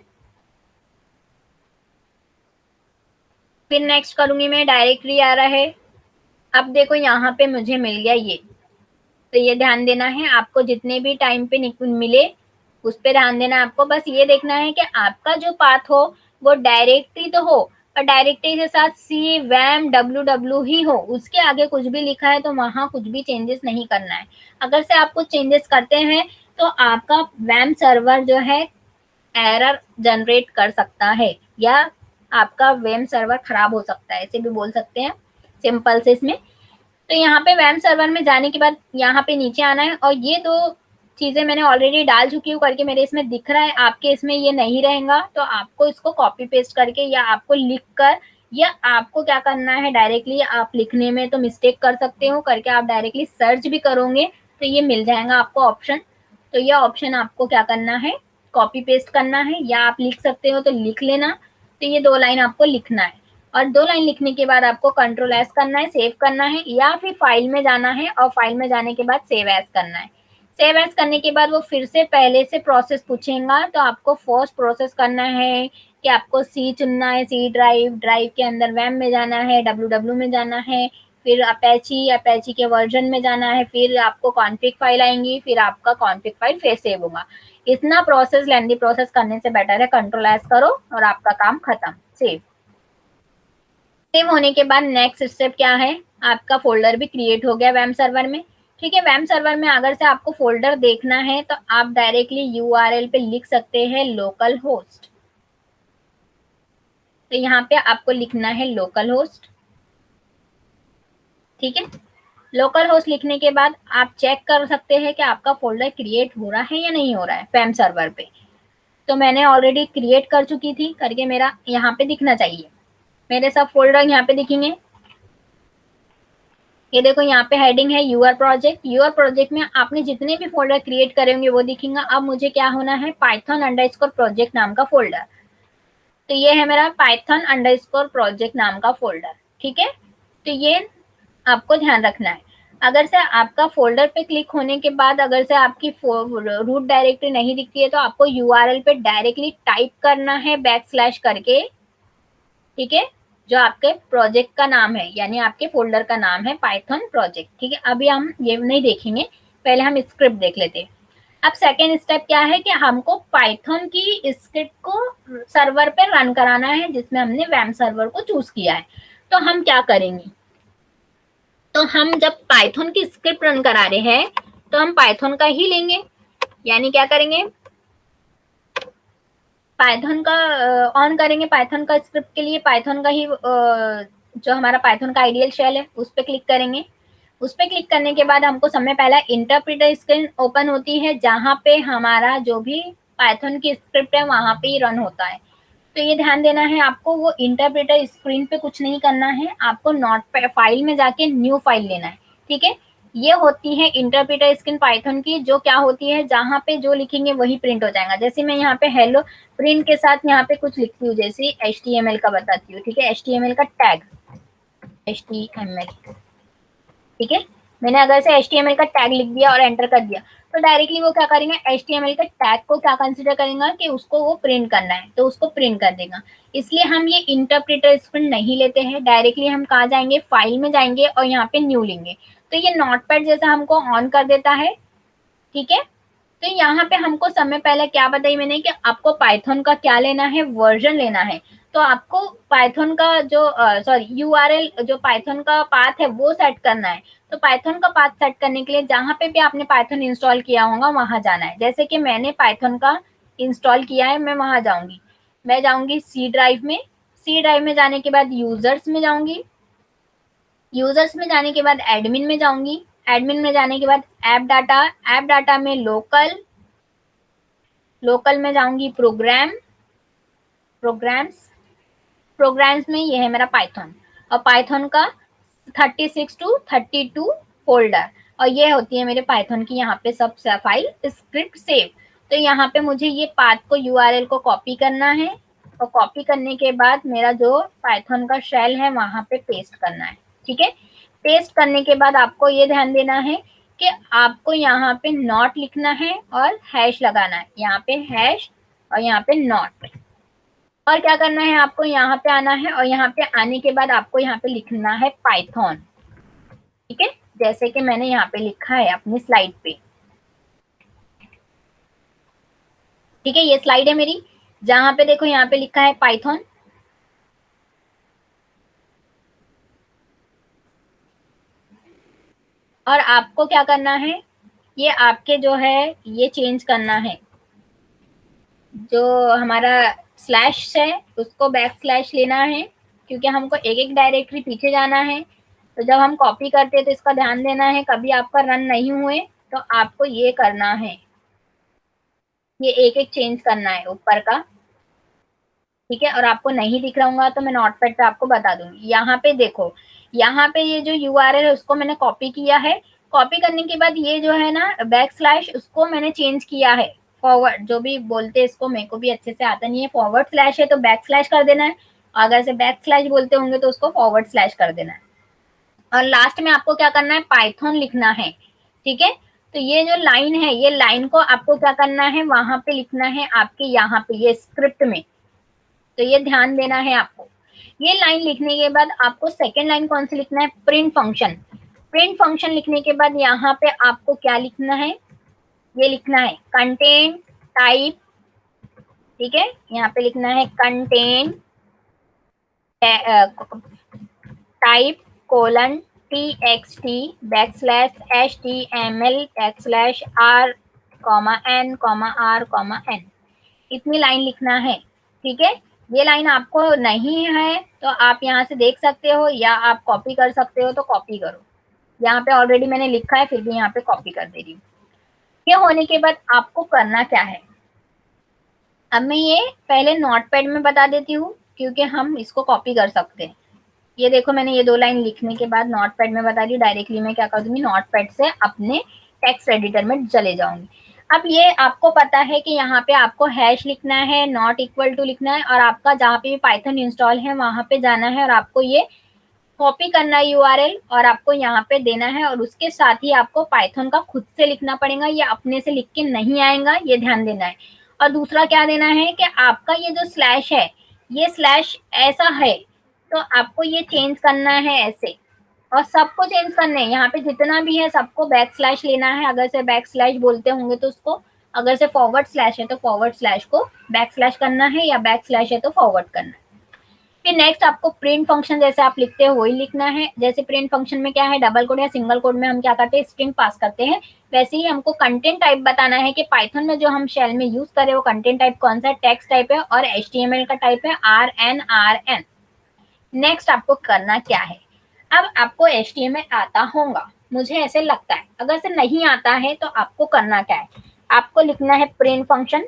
फिर नेक्स्ट करूंगी मैं, डायरेक्टरी आ रहा है। अब देखो यहाँ पे मुझे मिल गया ये, तो ये ध्यान देना है आपको, जितने भी टाइम पे मिले उस पे ध्यान देना है आपको। बस ये देखना है कि आपका जो पाथ हो वो डायरेक्टरी तो हो, और डायरेक्टरी के साथ सी वैम ww ही हो, उसके आगे कुछ भी लिखा है तो वहां कुछ भी चेंजेस नहीं करना है। अगर से आप कुछ चेंजेस करते हैं तो आपका वैम सर्वर जो है एरर जनरेट कर सकता है, या आपका वेम सर्वर खराब हो सकता है, ऐसे भी बोल सकते हैं सिंपल से इसमें। तो यहाँ पे वैम सर्वर में जाने के बाद यहाँ पे नीचे आना है, और ये दो चीजें मैंने ऑलरेडी डाल चुकी हूँ करके मेरे इसमें दिख रहा है, आपके इसमें ये नहीं रहेगा, तो आपको इसको कॉपी पेस्ट करके या आपको लिख कर, या आपको क्या करना है डायरेक्टली, आप लिखने में तो मिस्टेक कर सकते हो करके आप डायरेक्टली सर्च भी करोगे तो ये मिल जाएगा आपको ऑप्शन। तो ये ऑप्शन आपको क्या करना है, कॉपी पेस्ट करना है, या आप लिख सकते हो तो लिख लेना। तो ये 2 लाइन आपको लिखना है, और 2 लाइन लिखने के बाद आपको कंट्रोल एस करना है, सेव करना है, या फिर फाइल में जाना है और फाइल में जाने के बाद सेव एज करना है। सेव एज करने के बाद वो फिर से पहले से प्रोसेस पूछेगा, तो आपको फर्स्ट प्रोसेस करना है कि आपको सी चुनना है, सी ड्राइव, ड्राइव के अंदर वैम में जाना है, ww में जाना है, फिर अपैची, अपैची के वर्जन में जाना है, फिर आपको कॉन्फिग फाइल आएंगी, फिर आपका कॉन्फिग फाइल फिर सेव होगा। इतना प्रोसेस, लेंदी प्रोसेस करने से बेटर है कंट्रोल एस करो और आपका काम खत्म। सेव होने के बाद नेक्स्ट स्टेप क्या है, आपका फोल्डर भी क्रिएट हो गया वैम सर्वर में। ठीक है, वैम सर्वर में अगर से आपको फोल्डर देखना है तो आप डायरेक्टली यूआरएल पे लिख सकते हैं लोकल होस्ट। तो यहाँ पे आपको लिखना है लोकल होस्ट। ठीक है, लोकल होस्ट लिखने के बाद आप चेक कर सकते हैं कि आपका फोल्डर क्रिएट हो रहा है या नहीं हो रहा है वैम सर्वर पे। तो मैंने ऑलरेडी क्रिएट कर चुकी थी करके मेरा यहाँ पे दिखना चाहिए। मेरे सब फोल्डर यहाँ पे दिखेंगे। ये देखो यहाँ पे हेडिंग है यूआर प्रोजेक्ट। यूआर प्रोजेक्ट में आपने जितने भी फोल्डर क्रिएट करे होंगे वो दिखेंगे। अब मुझे क्या होना है, पाइथन अंडरस्कोर प्रोजेक्ट नाम का फोल्डर। तो ये है मेरा पाइथन अंडरस्कोर प्रोजेक्ट नाम का फोल्डर। ठीक है, तो ये आपको ध्यान रखना है। अगर से आपका फोल्डर पे क्लिक होने के बाद अगर से आपकी रूट डायरेक्टरी नहीं दिखती है तो आपको यूआरएल पे डायरेक्टली टाइप करना है बैकस्लैश करके। ठीक है, जो आपके प्रोजेक्ट का नाम है यानी आपके फोल्डर का नाम है पाइथन प्रोजेक्ट। ठीक है, अभी हम ये नहीं देखेंगे, पहले हम स्क्रिप्ट देख लेते हैं। अब सेकेंड स्टेप क्या है कि हमको पाइथन की स्क्रिप्ट को सर्वर पे रन कराना है जिसमें हमने वैम सर्वर को चूज किया है। तो हम क्या करेंगे, तो हम जब पाइथन की स्क्रिप्ट रन करा रहे हैं तो हम पाइथन का ही लेंगे। यानी क्या करेंगे, पाइथन का ऑन करेंगे। पाइथन का स्क्रिप्ट के लिए पाइथन का ही जो हमारा पाइथन का आइडियल शेल है उस पर क्लिक करेंगे। उस पर क्लिक करने के बाद हमको सबसे पहला इंटरप्रेटर स्क्रीन ओपन होती है जहाँ पे हमारा जो भी पाइथन की स्क्रिप्ट है वहां पे ही रन होता है। तो ये ध्यान देना है आपको, वो इंटरप्रेटर स्क्रीन पे कुछ नहीं करना है, आपको नोट फाइल में जाके न्यू फाइल लेना है। ठीक है, ये होती है इंटरप्रेटर स्क्रीन पाइथन की, जो क्या होती है जहाँ पे जो लिखेंगे वही प्रिंट हो जाएगा। जैसे मैं यहाँ पे हेलो प्रिंट के साथ यहाँ पे कुछ लिखती हूँ, जैसे HTML का बताती हूँ। ठीक है, HTML का टैग HTML। ठीक है, मैंने अगर से HTML का टैग लिख दिया और एंटर कर दिया तो डायरेक्टली वो क्या करेंगे, HTML के टैग को क्या कंसीडर करेगा कि उसको वो प्रिंट करना है तो उसको प्रिंट कर देगा। इसलिए हम ये इंटरप्रेटर स्क्रीन नहीं लेते हैं, डायरेक्टली हम कहाँ जाएंगे, फाइल में जाएंगे और यहाँ पे न्यू लेंगे। तो ये नोटपैड जैसा हमको ऑन कर देता है। ठीक है, तो यहाँ पे हमको समय पहले क्या बताई मैंने कि आपको पाइथन का क्या लेना है, वर्जन लेना है। तो आपको पाइथन का जो सॉरी यूआरएल जो पाइथन का पाथ है वो सेट करना है। तो पाइथन का पाथ सेट करने के लिए जहाँ पे भी आपने पाइथन इंस्टॉल किया होगा वहां जाना है। जैसे कि मैंने पाइथन का इंस्टॉल किया है, मैं वहां जाऊंगी। मैं जाऊंगी सी ड्राइव में। सी ड्राइव में जाने के बाद यूजर्स में जाऊंगी। यूजर्स में जाने के बाद एडमिन में जाऊंगी। एडमिन में जाने के बाद ऐप डाटा। ऐप डाटा में लोकल। लोकल में जाऊंगी प्रोग्राम्स। प्रोग्राम्स में ये है मेरा पाइथन और पाइथन का 36 to 32 फोल्डर। और ये होती है मेरे पाइथन की यहाँ पे सब फाइल स्क्रिप्ट सेव। तो यहाँ पे मुझे ये पाथ को यूआरएल को कॉपी करना है और कॉपी करने के बाद मेरा जो पाइथन का शेल है वहां पे पेस्ट करना है। ठीक है, पेस्ट करने के बाद आपको ये ध्यान देना है कि आपको यहाँ पे नॉट लिखना है और हैश लगाना है। यहाँ पे हैश और यहाँ पे नॉट। और क्या करना है, आपको यहाँ पे आना है और यहाँ पे आने के बाद आपको यहाँ पे लिखना है पाइथन। ठीक है, जैसे कि मैंने यहाँ पे लिखा है अपनी स्लाइड पे। ठीक है, ये स्लाइड है मेरी, जहां पे देखो यहाँ पे लिखा है पाइथन। और आपको क्या करना है, ये आपके जो है ये चेंज करना है। जो हमारा स्लैश है उसको बैक स्लैश लेना है क्योंकि हमको एक एक डायरेक्टरी पीछे जाना है। तो जब हम कॉपी करते हैं तो इसका ध्यान देना है, कभी आपका रन नहीं हुए तो आपको ये करना है, ये एक एक चेंज करना है ऊपर का। ठीक है, और आपको नहीं दिख रहा होगा तो मैं नोटपैड पे आपको बता दूंगी। यहाँ पे देखो, यहाँ पे ये जो यूआरएल है उसको मैंने कॉपी किया है। कॉपी करने के बाद ये जो है ना बैक स्लैश उसको मैंने चेंज किया है फॉरवर्ड। जो भी बोलते हैं इसको, मेरे को भी अच्छे से आता नहीं है। फॉरवर्ड स्लैश है तो बैक स्लैश कर देना है, अगर से बैक स्लैश बोलते होंगे तो उसको फॉरवर्ड स्लैश कर देना है। और लास्ट में आपको क्या करना है, पाइथन लिखना है। ठीक है, तो ये जो लाइन है ये लाइन को आपको क्या करना है, वहां पे लिखना है आपके यहाँ पे ये स्क्रिप्ट में। तो ये ध्यान देना है आपको। ये लाइन लिखने के बाद आपको सेकेंड लाइन कौन सी लिखना है, प्रिंट फंक्शन। प्रिंट फंक्शन लिखने के बाद यहाँ पे आपको क्या लिखना है, ये लिखना है कंटेंट टाइप, ठीक है, यहाँ पे लिखना है contain type colon txt /html /r,n,r,n, इतनी लाइन लिखना है, ठीक है। ये लाइन आपको नहीं है तो आप यहाँ से देख सकते हो या आप कॉपी कर सकते हो, तो कॉपी करो। यहाँ पे ऑलरेडी मैंने लिखा है, फिर भी यहाँ पे कॉपी कर दे रही हूँ। ये होने के बाद आपको करना क्या है, अब मैं ये पहले नोटपैड में बता देती हूँ क्योंकि हम इसको कॉपी कर सकते हैं। ये देखो, मैंने ये 2 लाइन लिखने के बाद नोटपैड में बता दी, डायरेक्टली मैं क्या कर दूंगी, नोटपैड से अपने टेक्स्ट एडिटर में चले जाऊंगी। अब ये आपको पता है कि यहाँ पे आपको हैश लिखना है, नॉट इक्वल टू लिखना है, और आपका जहाँ पे भी पाइथन इंस्टॉल है वहां पे जाना है और आपको ये कॉपी करना है यूआरएल, और आपको यहाँ पे देना है, और उसके साथ ही आपको पाइथन का खुद से लिखना पड़ेगा, ये अपने से लिख के नहीं आएगा, ये ध्यान देना है। और दूसरा क्या देना है कि आपका ये जो स्लैश है, ये स्लैश ऐसा है तो आपको ये चेंज करना है ऐसे, और सबको चेंज करना है, यहाँ पे जितना भी है सबको बैक स्लैश लेना है। अगर से बैक स्लैश बोलते होंगे तो उसको, अगर से फॉरवर्ड स्लैश है तो फॉरवर्ड स्लैश को बैक स्लैश करना है, या बैक स्लैश है तो फॉरवर्ड करना है। फिर नेक्स्ट आपको प्रिंट फंक्शन जैसे आप लिखते हो वही लिखना है। जैसे प्रिंट फंक्शन में क्या है, डबल कोड या सिंगल कोड में हम क्या करते हैं, स्ट्रिंग पास करते हैं, वैसे ही हमको कंटेंट टाइप बताना है कि पाइथन में जो हम शेल में यूज करें वो कंटेंट टाइप कौन सा, टेक्स्ट टाइप है, और एचटीएमएल का टाइप है RN। नेक्स्ट आपको करना क्या है, अब आपको एचटीएमएल आता होगा, मुझे ऐसे लगता है। अगर से नहीं आता है तो आपको करना क्या है, आपको लिखना है प्रिंट फंक्शन।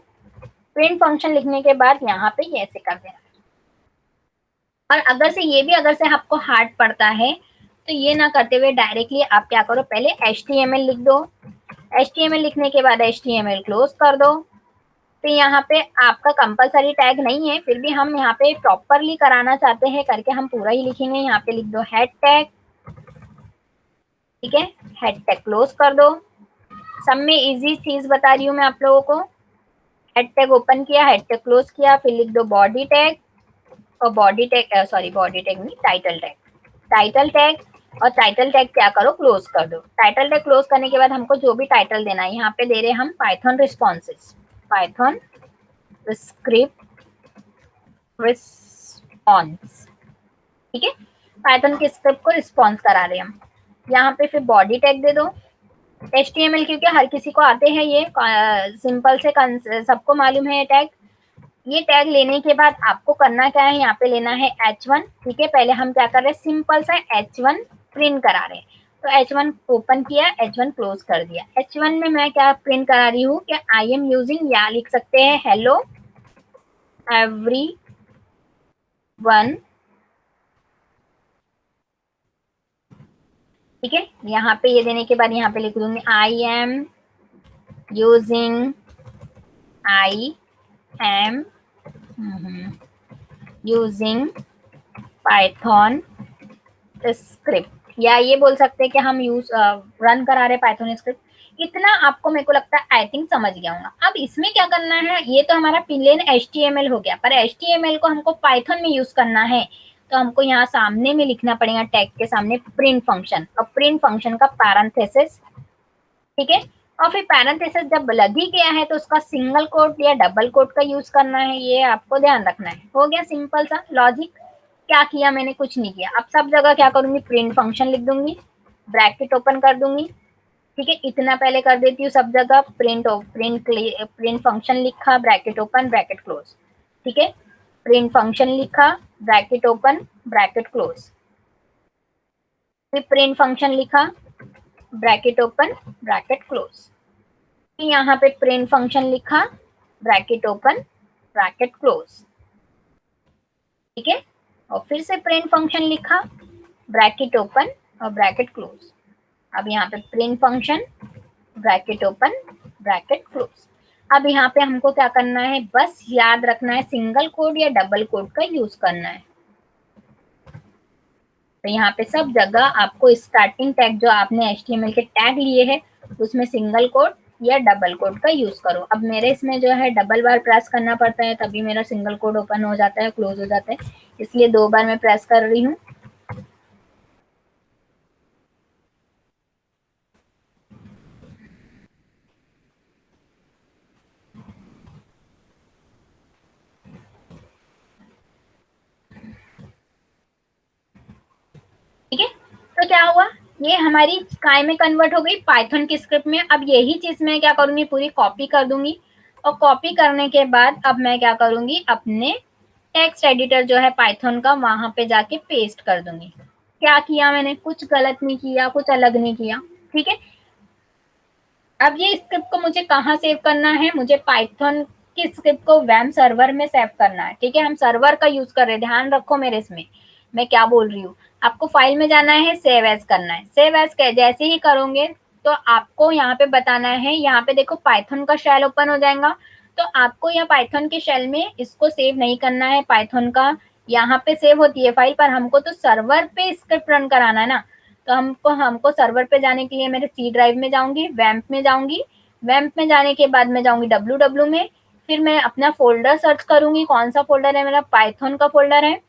प्रिंट फंक्शन लिखने के बाद यहाँ पे ये ऐसे कर देना। और अगर से ये भी अगर से आपको हार्ड पड़ता है तो ये ना करते हुए डायरेक्टली आप क्या करो, पहले HTML लिख दो। HTML लिखने के बाद HTML क्लोज कर दो। तो यहाँ पे आपका कंपलसरी टैग नहीं है, फिर भी हम यहाँ पे प्रॉपरली कराना चाहते हैं करके हम पूरा ही लिखेंगे। यहाँ पे लिख दो हेड टैग, ठीक है, हेड टैग क्लोज कर दो। सब में इजी चीज बता रही हूँ मैं आप लोगों को। हेड टैग ओपन किया, हेड टैग क्लोज किया, फिर लिख दो बॉडी टैग, और body tag sorry body tag नहीं, टाइटल टैग। टाइटल टैग, और टाइटल टैग क्या करो, क्लोज कर दो। टाइटल टैग क्लोज करने के बाद हमको जो भी टाइटल देना है, यहाँ पे दे रहे हम Python responses, Python script response, ठीक है, पाइथन के स्क्रिप्ट को रिस्पॉन्स करा रहे हम। यहाँ पे फिर बॉडी टैग दे दो। HTML क्योंकि हर किसी को आते हैं, ये सिंपल से सबको मालूम है ये टैग। ये टैग लेने के बाद आपको करना क्या है, यहाँ पे लेना है H1, ठीक है। पहले हम क्या कर रहे हैं, सिंपल सा H1 प्रिंट करा रहे हैं, तो H1 ओपन किया, H1 क्लोज कर दिया। H1 में मैं क्या प्रिंट करा रही हूँ कि आई एम यूजिंग, या लिख सकते हैं हेलो एवरी वन, ठीक है। यहाँ पे ये देने के बाद यहाँ पे लिख दूंगी I am using Python script, या ये बोल सकते हैं कि हम यूज रन करा रहे पाइथन स्क्रिप्ट। इतना आपको मेरे को लगता है आई थिंक समझ गया होगा। अब इसमें क्या करना है, ये तो हमारा प्लेन HTML हो गया, पर HTML को हमको पाइथन में यूज करना है, तो हमको यहाँ सामने में लिखना पड़ेगा टैग के सामने प्रिंट फंक्शन, और प्रिंट फंक्शन का पैरेंथेसिस, ठीक है। और फिर पैरेंथेसिस जब लग ही गया है तो उसका सिंगल कोट या डबल कोट का यूज करना है, ये आपको ध्यान रखना है। हो गया सिंपल सा लॉजिक। क्या किया मैंने, कुछ नहीं किया। अब सब जगह क्या करूंगी, प्रिंट फंक्शन लिख दूंगी, ब्रैकेट ओपन कर दूंगी, ठीक है। इतना पहले कर देती हूँ सब जगह, प्रिंट फंक्शन लिखा, ब्रैकेट ओपन ब्रैकेट क्लोज, ठीक है। प्रिंट फंक्शन लिखा, ब्रैकेट ओपन ब्रैकेट क्लोज, फिर प्रिंट फंक्शन लिखा, ब्रैकेट ओपन ब्रैकेट क्लोज, फिर यहाँ पे प्रिंट फंक्शन लिखा, ब्रैकेट ओपन ब्रैकेट क्लोज, ठीक है। और फिर से प्रिंट फंक्शन लिखा, ब्रैकेट ओपन और ब्रैकेट क्लोज। अब यहाँ पे print function, bracket open bracket close. अब यहाँ पे हमको क्या करना है, बस याद रखना है सिंगल कोड या डबल कोड का यूज करना है। तो यहाँ पे सब जगह आपको स्टार्टिंग टैग जो आपने HTML के टैग लिए हैं उसमें सिंगल कोड या डबल कोड का यूज करो। अब मेरे इसमें जो है डबल बार प्रेस करना पड़ता है, तभी मेरा सिंगल कोड ओपन हो जाता है, क्लोज हो जाता है, इसलिए 2 बार मैं प्रेस कर रही हूँ। तो क्या हुआ, ये हमारी काय में कन्वर्ट हो गई, पाइथन की स्क्रिप्ट में। अब यही चीज मैं क्या करूंगी, पूरी कॉपी कर दूंगी, और कॉपी करने के बाद अब मैं क्या करूंगी, अपने टेक्स्ट एडिटर जो है पाइथन का, वहां पे जाके पेस्ट कर दूंगी। क्या किया मैंने, कुछ गलत नहीं किया, कुछ अलग नहीं किया, ठीक है। अब ये स्क्रिप्ट को मुझे कहाँ सेव करना है, मुझे पाइथन की स्क्रिप्ट को वैम सर्वर में सेव करना है, ठीक है। हम सर्वर का यूज कर रहे हैं, ध्यान रखो मेरे इसमें मैं क्या बोल रही हूँ। आपको फाइल में जाना है, सेव एज करना है। सेव एज जैसे ही करोगे तो आपको यहाँ पे बताना है, यहाँ पे देखो पाइथन का शेल ओपन हो जाएगा। तो आपको यहाँ पाइथन के शेल में इसको सेव नहीं करना है, पाइथन का यहाँ पे सेव होती है फाइल, पर हमको तो सर्वर पे स्क्रिप्ट रन कराना है ना। तो हमको हमको सर्वर पे जाने के लिए मेरे सी ड्राइव में जाऊंगी, वैम्प में जाऊंगी, वैम्प में जाने के बाद मैं जाऊंगी www में, फिर मैं अपना फोल्डर सर्च करूंगी, कौन सा फोल्डर है मेरा, पाइथन का फोल्डर है।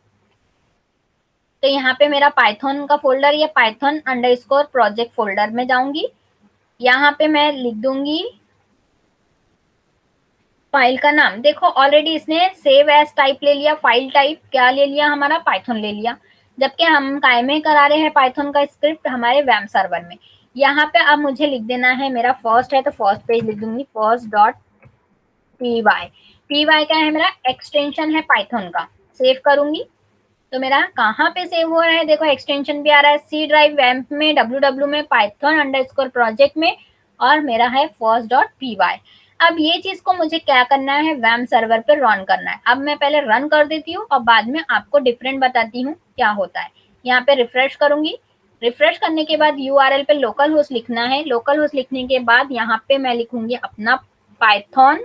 तो यहाँ पे मेरा पाइथन का फोल्डर, या पाइथन अंडरस्कोर प्रोजेक्ट फोल्डर में जाऊंगी। यहाँ पे मैं लिख दूंगी फाइल का नाम, देखो ऑलरेडी इसने सेव एज टाइप ले लिया, फाइल टाइप क्या ले लिया हमारा, पाइथन ले लिया, जबकि हम काय में करा रहे हैं पाइथन का स्क्रिप्ट हमारे वैम सर्वर में। यहाँ पे अब मुझे लिख देना है, मेरा फर्स्ट है तो फर्स्ट पेज लिख दूंगी, first dot p y. P y क्या है, मेरा एक्सटेंशन है पाइथन का। सेव करूंगी तो मेरा कहाँ पे सेव हो रहा है, देखो एक्सटेंशन भी आ रहा है, सी ड्राइव वैम्प में, www में, पाइथन अंडरस्कोर प्रोजेक्ट में, और मेरा है फर्स्ट डॉट पी वाई। अब ये चीज को मुझे क्या करना है, वैम सर्वर पे रन करना है। अब मैं पहले रन कर देती हूँ और बाद में आपको डिफरेंट बताती हूँ क्या होता है। यहाँ पे रिफ्रेश करूंगी, रिफ्रेश करने के बाद यूआरएल पे लोकल होस्ट लिखना है, लोकल होस्ट लिखने के बाद यहाँ पे मैं लिखूंगी अपना पाइथन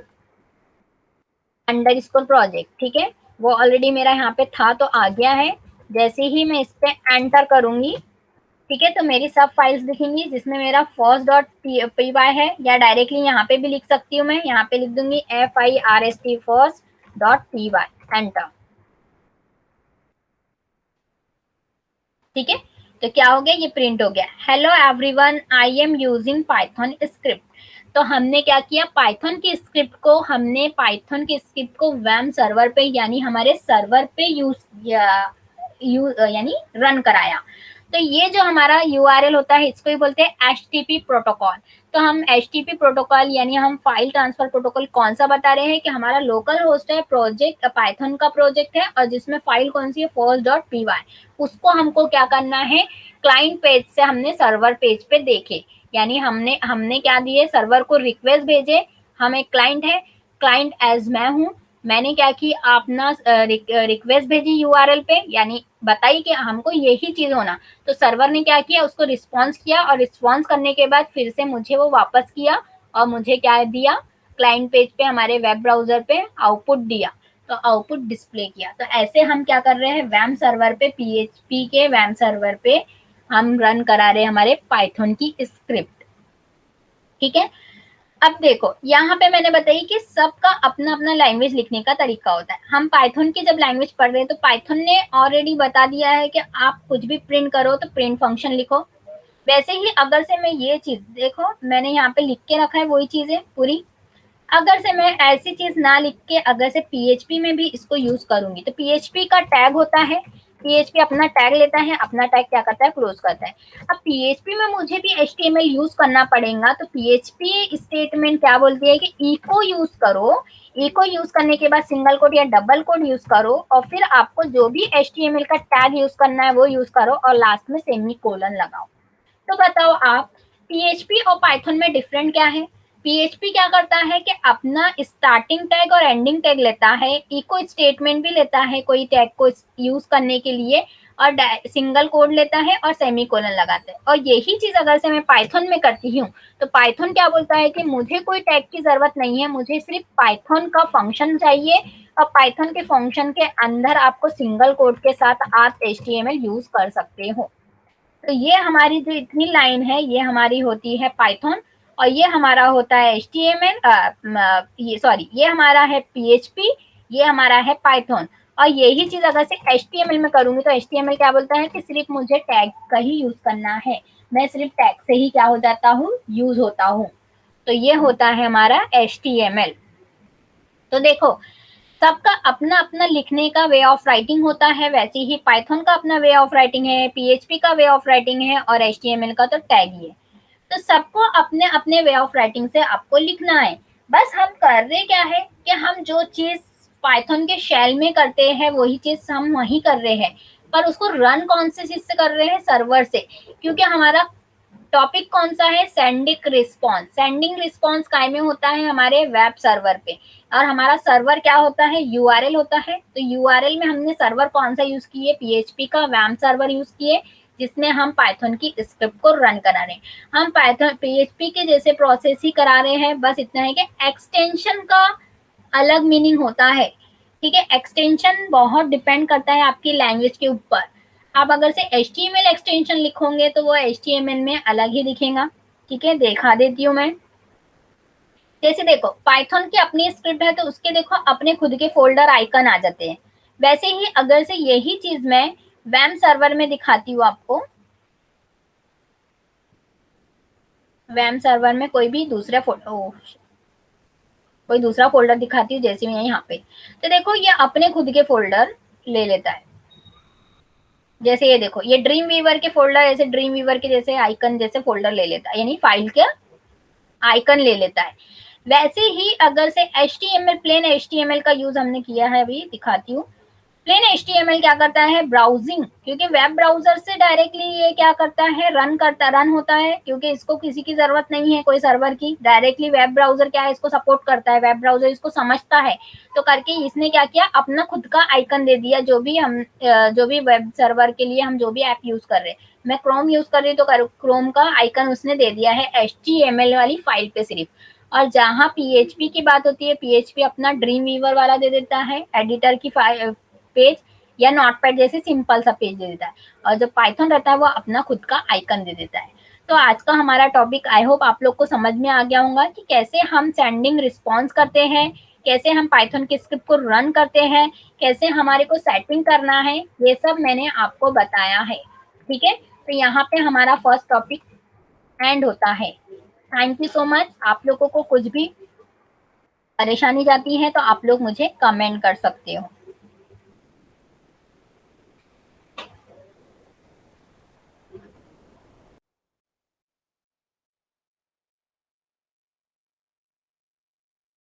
अंडरस्कोर प्रोजेक्ट, ठीक है। वो ऑलरेडी मेरा यहाँ पे था तो आ गया है। जैसे ही मैं इस पे एंटर करूंगी, ठीक है, तो मेरी सब फाइल्स दिखेंगी जिसमें मेरा फर्स्ट डॉट पी वाई है, या डायरेक्टली यहाँ पे भी लिख सकती हूँ, मैं यहाँ पे लिख दूंगी FIRST first dot p y, enter, ठीक है। तो क्या हो गया, ये प्रिंट हो गया, hello everyone I am using Python script. तो हमने क्या किया, पाइथन की स्क्रिप्ट को, हमने पाइथन की स्क्रिप्ट को वैम सर्वर पे यानी हमारे सर्वर पे यानी रन कराया। तो ये जो हमारा यूआरएल होता है इसको ही बोलते हैं एचटीटीपी प्रोटोकॉल। तो हम एचटीटीपी प्रोटोकॉल यानी हम फाइल ट्रांसफर प्रोटोकॉल कौन सा बता रहे हैं कि हमारा लोकल होस्ट है, प्रोजेक्ट पाइथन का प्रोजेक्ट है, और जिसमें फाइल कौन सी है, फर्स्ट डॉट पी वाई। उसको हमको क्या करना है, क्लाइंट पेज से हमने सर्वर पेज पे देखे, यानी हमने हमने क्या दिए, सर्वर को रिक्वेस्ट भेजे, हम एक क्लाइंट है, क्लाइंट एज मैं हूँ, मैंने क्या की, अपना रिक्वेस्ट भेजी यूआरएल पे, यानी बताई कि हमको यही चीज होना। तो सर्वर ने क्या किया, उसको रिस्पॉन्स किया, और रिस्पॉन्स करने के बाद फिर से मुझे वो वापस किया, और मुझे क्या दिया, क्लाइंट पेज पे हमारे वेब ब्राउजर पे आउटपुट दिया, तो आउटपुट डिस्प्ले किया। तो ऐसे हम क्या कर रहे हैं, वैम सर्वर पे, पीएचपी के वैम सर्वर पे हम रन करा रहे हैं हमारे पाइथन की स्क्रिप्ट, ठीक है। अब देखो यहाँ पे मैंने बताई कि सबका अपना अपना लैंग्वेज लिखने का तरीका होता है। हम पाइथन की जब लैंग्वेज पढ़ रहे हैं तो पाइथन ने ऑलरेडी बता दिया है कि आप कुछ भी प्रिंट करो तो प्रिंट फंक्शन लिखो। वैसे ही अगर से मैं ये चीज देखो मैंने यहाँ पे लिख के रखा है वही चीजें पूरी, अगर से मैं ऐसी चीज ना लिख के अगर से पीएचपी में भी इसको यूज करूंगी, तो पीएचपी का टैग होता है, पीएचपी अपना टैग लेता है, अपना टैग क्या करता है, क्लोज करता है। अब पीएचपी में मुझे भी एचटीएमएल यूज करना पड़ेगा, तो पीएचपी स्टेटमेंट क्या बोलती है कि इको यूज करो, इको यूज करने के बाद सिंगल कोड या डबल कोड यूज करो, और फिर आपको जो भी एचटीएमएल का टैग यूज करना है वो यूज करो, और लास्ट में सेमी कोलन लगाओ। तो बताओ आप, पीएचपी और पाइथन में डिफरेंट क्या है। पीएचपी क्या करता है कि अपना स्टार्टिंग टैग और एंडिंग टैग लेता है, इको स्टेटमेंट भी लेता है कोई टैग को यूज करने के लिए, और सिंगल कोड लेता है और सेमीकोलन लगाता है। और यही चीज अगर से मैं पाइथन में करती हूँ तो पाइथन क्या बोलता है कि मुझे कोई टैग की जरूरत नहीं है, मुझे सिर्फ पाइथन का फंक्शन चाहिए, और पाइथन के फंक्शन के अंदर आपको सिंगल कोड के साथ आप एचटीएमएल यूज कर सकते हो। तो ये हमारी जो इतनी लाइन है ये हमारी होती है पाइथन, और ये हमारा होता है HTML, ये सॉरी ये हमारा है PHP, ये हमारा है पाइथन। और यही चीज अगर से HTML में करूंगी तो HTML क्या बोलता है कि सिर्फ मुझे टैग का ही यूज करना है, मैं सिर्फ टैग से ही क्या हो जाता हूँ, यूज होता हूँ। तो ये होता है हमारा HTML। तो देखो सबका अपना अपना लिखने का वे ऑफ राइटिंग होता है, वैसे ही पाइथन का अपना वे ऑफ राइटिंग है, पीएचपी का वे ऑफ राइटिंग है और एचटीएमएल का तो टैग ही है। तो सबको अपने अपने वे ऑफ राइटिंग से आपको लिखना है। बस हम कर रहे क्या है कि हम जो चीज पाइथन के शेल में करते हैं वही चीज हम वही कर रहे हैं, पर उसको रन कौन से चीज से कर रहे हैं, सर्वर से। क्योंकि हमारा टॉपिक कौन सा है, सेंडिंग रिस्पॉन्स। सेंडिंग रिस्पॉन्स काय में होता है, हमारे वेब सर्वर पे। और हमारा सर्वर क्या होता है, यूआरएल होता है। तो यूआरएल में हमने सर्वर कौन सा यूज किए, पीएचपी का वैम सर्वर यूज किए, जिसमें हम पाइथन की स्क्रिप्ट को रन करा रहे हैं। हम पाइथन पीएचपी के जैसे प्रोसेस ही करा रहे हैं, बस इतना है कि एक्सटेंशन का अलग मीनिंग होता है। ठीक है, एक्सटेंशन बहुत डिपेंड करता है आपकी लैंग्वेज के ऊपर। आप अगर से HTML एक्सटेंशन लिखोगे तो वो HTML में अलग ही दिखेगा। ठीक है, दिखा देती हूँ मैं। जैसे देखो पाइथन की अपनी स्क्रिप्ट है तो उसके देखो अपने खुद के फोल्डर आइकन आ जाते हैं। वैसे ही अगर से यही चीज मैं वैम सर्वर में दिखाती हूँ आपको, वैम सर्वर में कोई दूसरा फोल्डर दिखाती हूँ, जैसे मैं यहाँ पे। तो देखो ये अपने खुद के फोल्डर ले लेता है। जैसे ये देखो, ये ड्रीम वीवर के फोल्डर, ऐसे ड्रीम वीवर के जैसे आइकन जैसे फोल्डर ले लेता है, यानी फाइल के आइकन ले लेता है। वैसे ही अगर से HTML प्लेन HTML का यूज हमने किया है, अभी दिखाती हूँ। प्लेन HTML क्या करता है, ब्राउजिंग, क्योंकि वेब ब्राउजर से डायरेक्टली ये क्या करता है, रन होता है, क्योंकि इसको किसी की जरूरत नहीं है कोई सर्वर की। डायरेक्टली वेब ब्राउजर क्या है, इसको सपोर्ट करता है, वेब ब्राउजर इसको समझता है। तो करके इसने क्या किया, अपना खुद का आइकन दे दिया। जो भी वेब सर्वर के लिए हम जो भी ऐप यूज कर रहे हैं, मैं क्रोम यूज कर रही हूँ तो क्रोम का आइकन उसने दे दिया है HTML वाली फाइल पे सिर्फ। और जहां पीएचपी की बात होती है, पीएचपी अपना ड्रीम वीवर वाला दे देता है, एडिटर की पेज या नोटपैड जैसे सिंपल सा पेज दे देता है। और जो पाइथन रहता है वो अपना खुद का आइकन दे देता है। तो आज का हमारा टॉपिक आई होप आप लोग को समझ में आ गया होगा कि कैसे हम सेंडिंग रिस्पॉन्स करते हैं, कैसे हम पाइथन की स्क्रिप्ट को रन करते हैं, कैसे हमारे को सेटिंग करना है, ये सब मैंने आपको बताया है। ठीक है, तो यहाँ पे हमारा फर्स्ट टॉपिक एंड होता है। Thank you so much. आप लोगों को कुछ भी परेशानी जाती है तो आप लोग मुझे कमेंट कर सकते हो।